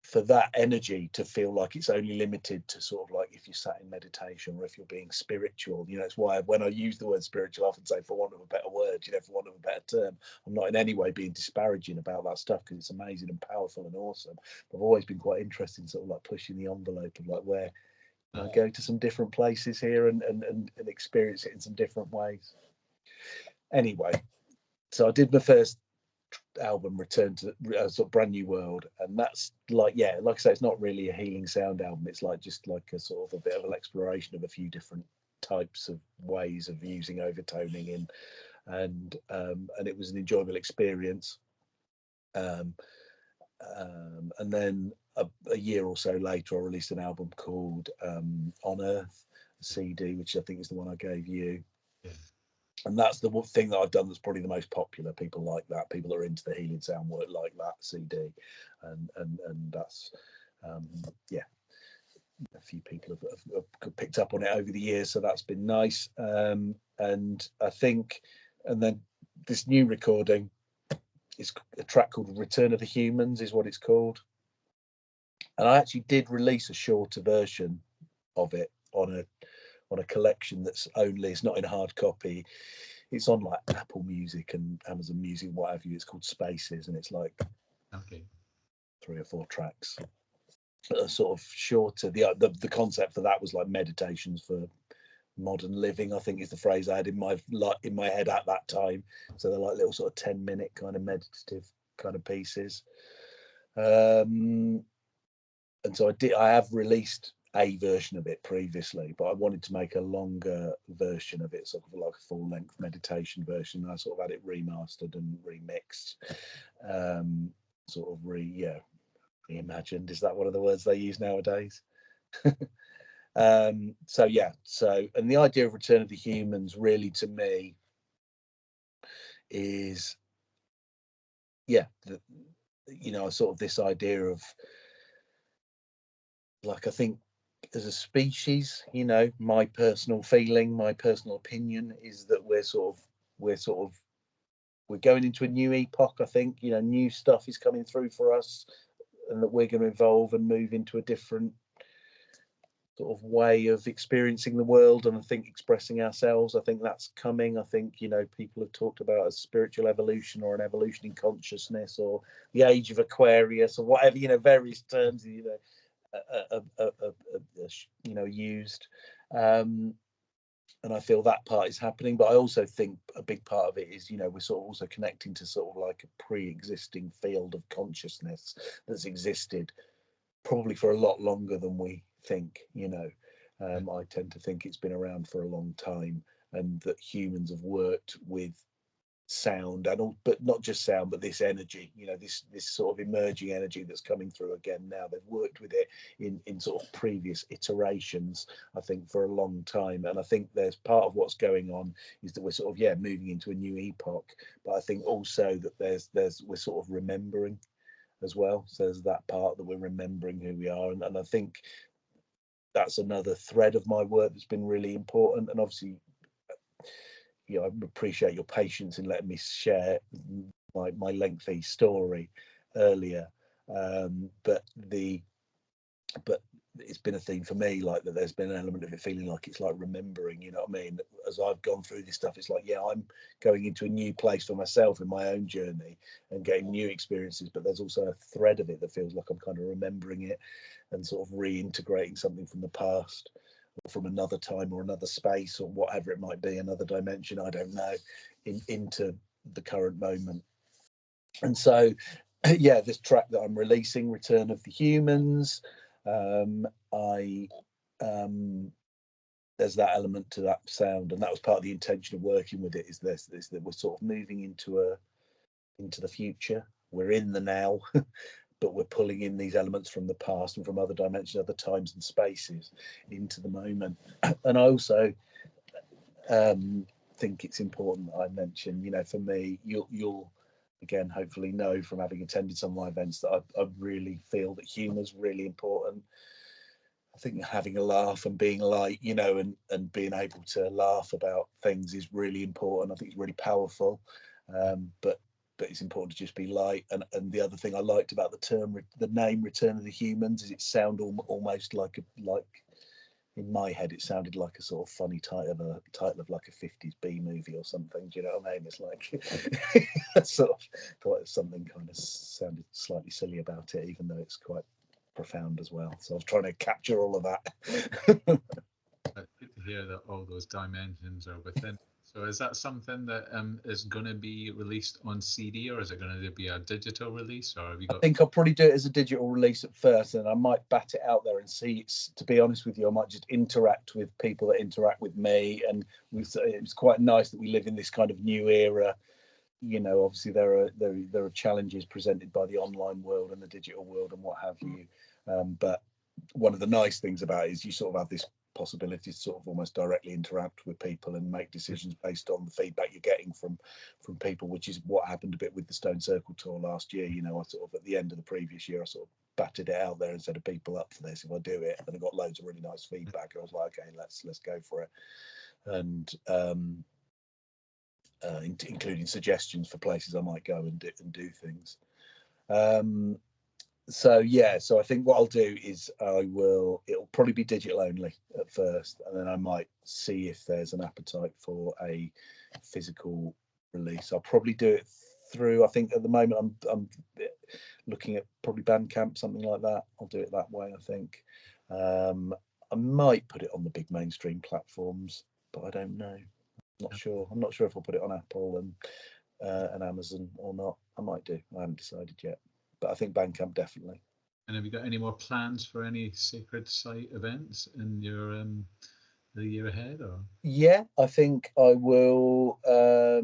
for that energy to feel like it's only limited to sort of like if you're sat in meditation or if you're being spiritual. It's why when I use the word spiritual, I often say, for want of a better word, for want of a better term, I'm not in any way being disparaging about that stuff, because it's amazing and powerful and awesome. But I've always been quite interested in sort of like pushing the envelope of like, where I go to some different places here and experience it in some different ways. Anyway, so I did my first album, Return to a sort of Brand New World, and that's like, yeah, like I say, it's not really a healing sound album. It's like just like a sort of a bit of an exploration of a few different types of ways of using overtoning in, and it was an enjoyable experience. And then a year or so later, I released an album called On Earth, a CD, which I think is the one I gave you. Yeah. And that's the thing that I've done that's probably the most popular. People like that. People are into the healing sound work like that CD, and that's yeah, a few people have picked up on it over the years, so that's been nice. And I think, and then this new recording is a track called Return of the Humans, is what it's called. And I actually did release a shorter version of it on a collection that's only, it's not in hard copy. It's on like Apple Music and Amazon Music, what have you. It's called Spaces, and it's like 3 or 4 tracks, sort of shorter. The concept for that was like meditations for modern living, I think is the phrase I had in my head at that time. So they're like little sort of 10-minute kind of meditative kind of pieces. And so I have released a version of it previously, but I wanted to make a longer version of it, sort of like a full-length meditation version. I sort of had it remastered and remixed, sort of reimagined. Is that one of the words they use nowadays? So yeah, and the idea of Return of the Humans really, to me, is sort of this idea of, like, I think as a species, my personal feeling, my personal opinion is that we're going into a new epoch. I think, new stuff is coming through for us, and that we're going to evolve and move into a different sort of way of experiencing the world, and I think expressing ourselves. I think that's coming. I think, people have talked about a spiritual evolution or an evolution in consciousness or the age of Aquarius or whatever, various terms, used. I feel that part is happening, but I also think a big part of it is, you know, we're sort of also connecting to sort of like a pre-existing field of consciousness that's existed probably for a lot longer than we think, you know. I tend to think it's been around for a long time, and that humans have worked with sound and all, but not just sound, but this energy, you know, this sort of emerging energy that's coming through again now. They've worked with it in sort of previous iterations, I think, for a long time. And I think there's part of what's going on is that we're sort of, yeah, moving into a new epoch, but I think also that we're sort of remembering as well. So there's that part that we're remembering who we are, and I think that's another thread of my work that's been really important. And obviously, you know, I appreciate your patience in letting me share my lengthy story earlier, but it's been a theme for me, like that there's been an element of it feeling like it's like remembering, you know what I mean? As I've gone through this stuff, it's like, yeah, I'm going into a new place for myself in my own journey and getting new experiences, but there's also a thread of it that feels like I'm kind of remembering it and sort of reintegrating something from the past, or from another time or another space or whatever it might be, another dimension, I don't know, into the current moment. And so, yeah, this track that I'm releasing, Return of the Humans, there's that element to that sound, and that was part of the intention of working with it, is this that we're sort of moving into the future. We're in the now, but we're pulling in these elements from the past and from other dimensions, other times and spaces into the moment. And I also think it's important that I mention, you know, for me, you'll again hopefully know from having attended some of my events that I really feel that humour is really important. I think having a laugh and being light, you know, and being able to laugh about things is really important. I think it's really powerful, but it's important to just be light. And the other thing I liked about the name Return of the Humans, is it sound almost like in my head it sounded like a sort of funny title of like a 50s B movie or something. Do you know what I mean? It's like sort of thought something kind of sounded slightly silly about it, even though it's quite profound as well. So I was trying to capture all of that. Good to hear that all those dimensions are within. So is that something that is going to be released on CD, or is it going to be a digital release, or have you got? I think I'll probably do it as a digital release at first, and I might bat it out there and see. To be honest with you, I might just interact with people that interact with me, and it's quite nice that we live in this kind of new era. You know, obviously there are challenges presented by the online world and the digital world and what have you, but one of the nice things about it is you sort of have this possibility to sort of almost directly interact with people and make decisions based on the feedback you're getting from people, which is what happened a bit with the Stone Circle tour last year. You know, I sort of at the end of the previous year I sort of batted it out there and said, are people up for this if I do it? And I got loads of really nice feedback. I was like, okay, let's go for it. And including suggestions for places I might go and do things. So yeah, so I think what I'll do is it'll probably be digital only at first, and then I might see if there's an appetite for a physical release. I'll probably do it through, I think at the moment I'm looking at probably Bandcamp, something like that. I'll do it that way, I think. I might put it on the big mainstream platforms, but I don't know. I'm not sure if I'll put it on Apple and Amazon or not. I might do. I haven't decided yet, but I think Bandcamp definitely. And have you got any more plans for any Sacred Site events in your the year ahead? Or Yeah, I think I will. I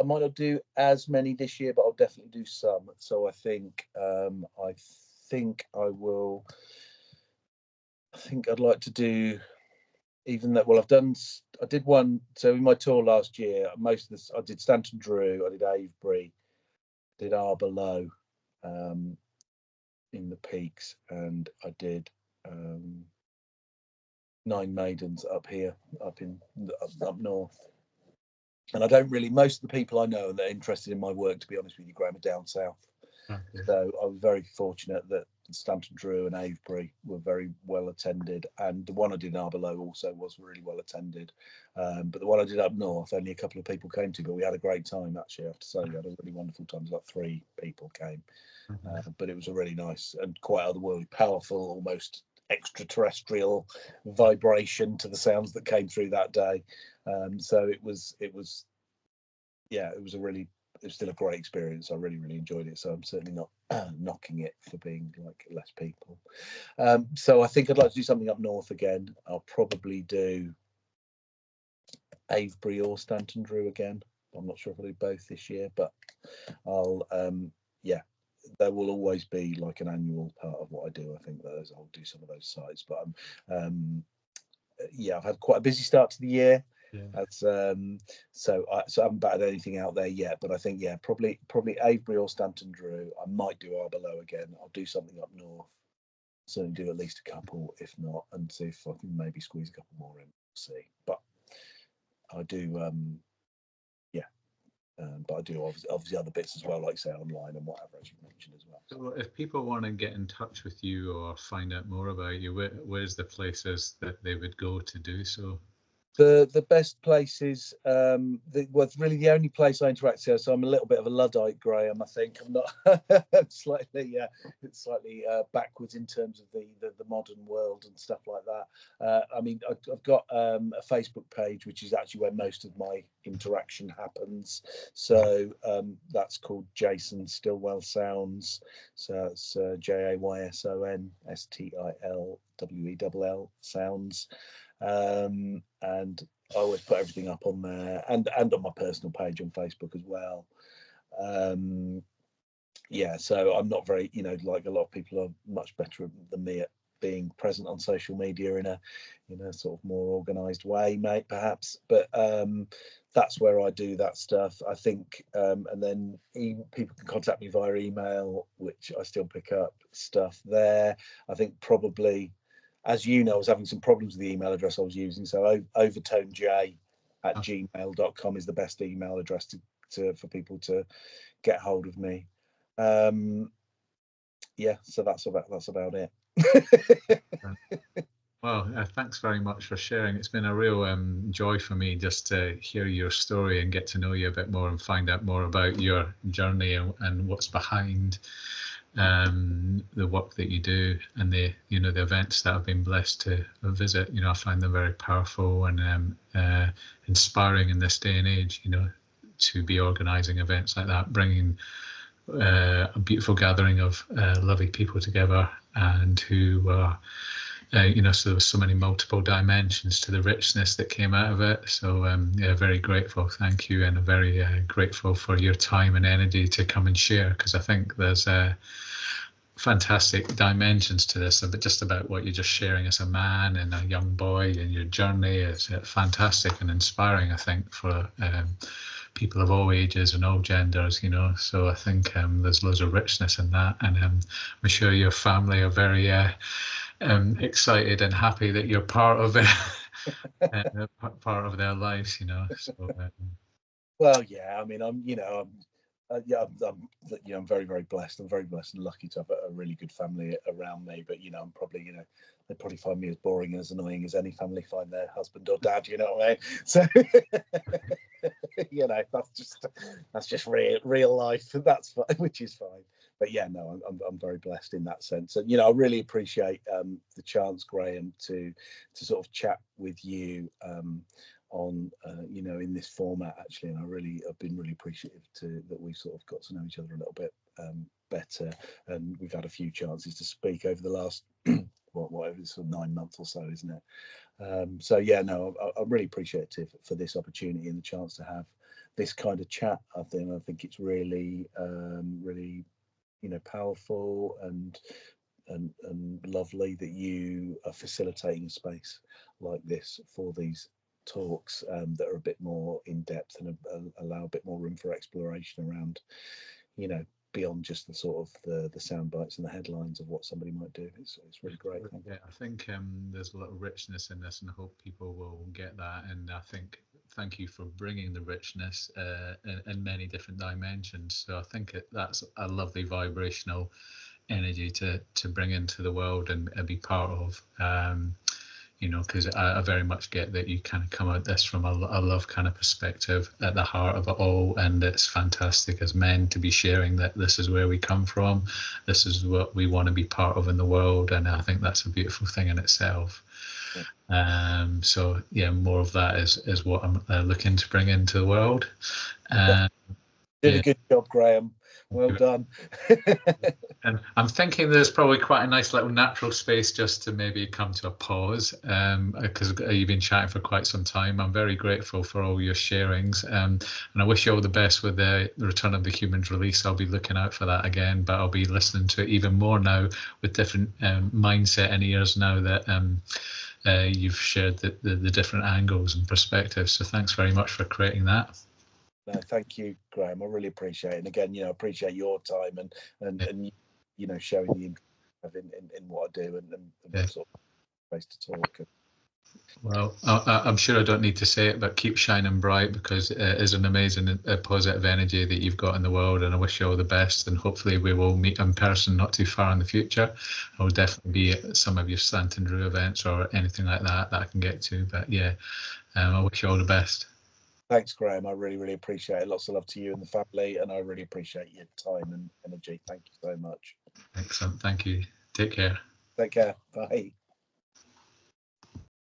might not do as many this year, but I'll definitely do some. So I think I will. I think I'd like to do. Even that, well, I did one. So in my tour last year, most of this I did Stanton Drew, I did Avebury, did Arbor Low, in the Peaks, and I did Nine Maidens up here, up north. And I don't really, most of the people I know that are interested in my work, to be honest with you, Graham, are down south. Okay. So I was very fortunate that Stanton Drew and Avebury were very well attended, and the one I did in Arbor Low also was really well attended. But the one I did up north, only a couple of people came to, but we had a great time actually. I have to say, we had a really wonderful time. Like 3 people came, but it was a really nice and quite otherworldly, powerful, almost extraterrestrial vibration to the sounds that came through that day. So it was yeah, it was still a great experience. I really enjoyed it. So I'm certainly not knocking it for being like less people. So I think I'd like to do something up north again. I'll probably do Avebury or Stanton Drew again. I'm not sure if I'll do both this year, but I'll yeah, there will always be like an annual part of what I do. I think that I'll do some of those sites, but yeah, I've had quite a busy start to the year. Yeah. That's so I haven't batted anything out there yet, but I think yeah, probably Avebury or Stanton Drew. I might do Arborough again. I'll do something up north. Certainly do at least a couple, if not, and see if I can maybe squeeze a couple more in. We'll see, but I do yeah. But I do obviously other bits as well, like say online and whatever, as you mentioned as well. So if people want to get in touch with you or find out more about you, where's the places that they would go to do so? The best places, really the only place I interact with. So I'm a little bit of a Luddite, Graham. I think I'm not slightly backwards in terms of the modern world and stuff like that. I mean, I've got a Facebook page, which is actually where most of my interaction happens. So that's called Jayson Stilwell Sounds. So it's JAYSON STILWELL Sounds. And I always put everything up on there, and on my personal page on Facebook as well. Yeah, so I'm not very, like a lot of people are much better than me at being present on social media in a sort of more organized way, mate, perhaps, but that's where I do that stuff, I think. And then people can contact me via email, which I still pick up stuff there. I think probably, as you know, I was having some problems with the email address I was using. So overtonej@gmail.com is the best email address for people to get hold of me. Yeah, so that's about it. Well, thanks very much for sharing. It's been a real joy for me just to hear your story and get to know you a bit more and find out more about your journey and what's behind the work that you do and the events that I've been blessed to visit. I find them very powerful and inspiring in this day and age, to be organizing events like that, bringing a beautiful gathering of lovely people together, and who are so there was so many multiple dimensions to the richness that came out of it. So yeah, very grateful. Thank you, and very grateful for your time and energy to come and share, because I think there's fantastic dimensions to this, but just about what you're just sharing as a man and a young boy, and your journey is fantastic and inspiring, I think, for people of all ages and all genders, so I think there's loads of richness in that, and I'm sure your family are very excited and happy that you're part of it, part of their lives, so well, yeah, I mean, I'm very, very blessed. I'm very blessed and lucky to have a really good family around me. But I'm probably, they probably find me as boring and as annoying as any family find their husband or dad. You know what I mean? So, that's just real life. That's fine, which is fine. But yeah, no, I'm very blessed in that sense. And I really appreciate the chance, Graham, to sort of chat with you on in this format, actually. And I've been really appreciative that we sort of got to know each other a little bit better, and we've had a few chances to speak over the last whatever, sort of 9 months or so, isn't it? So yeah, no, I'm really appreciative for this opportunity and the chance to have this kind of chat. I think it's really really powerful and lovely that you are facilitating a space like this for these talks that are a bit more in depth and allow a bit more room for exploration around beyond just the sort of the sound bites and the headlines of what somebody might do. It's really great. Yeah, I think there's a lot of richness in this, and I hope people will get that. And I think thank you for bringing the richness in many different dimensions. So I think that's a lovely vibrational energy to bring into the world and be part of. you know, because I very much get that you kind of come at this from a love kind of perspective at the heart of it all, and it's fantastic as men to be sharing that this is where we come from, this is what we want to be part of in the world, and I think that's a beautiful thing in itself. So yeah, more of that is what I'm looking to bring into the world. Did a good job, Graham. Well done. And I'm thinking there's probably quite a nice little natural space just to maybe come to a pause, because you've been chatting for quite some time. I'm very grateful for all your sharings, and I wish you all the best with the Return of the Humans release. I'll be looking out for that again, but I'll be listening to it even more now with different mindset and ears now that you've shared the different angles and perspectives. So thanks very much for creating that. No, thank you, Graham. I really appreciate it. And again, you know, appreciate your time and you know, showing the interest in what I do and sort of place to talk. Well, I'm sure I don't need to say it, but keep shining bright, because it is an amazing positive energy that you've got in the world, and I wish you all the best, and hopefully we will meet in person not too far in the future. I will definitely be at some of your Slant and Drew events or anything like that I can get to, but yeah, I wish you all the best. Thanks, Graham. I really, really appreciate it. Lots of love to you and the family, and I really appreciate your time and energy. Thank you so much. Excellent. Thank you. Take care. Take care. Bye.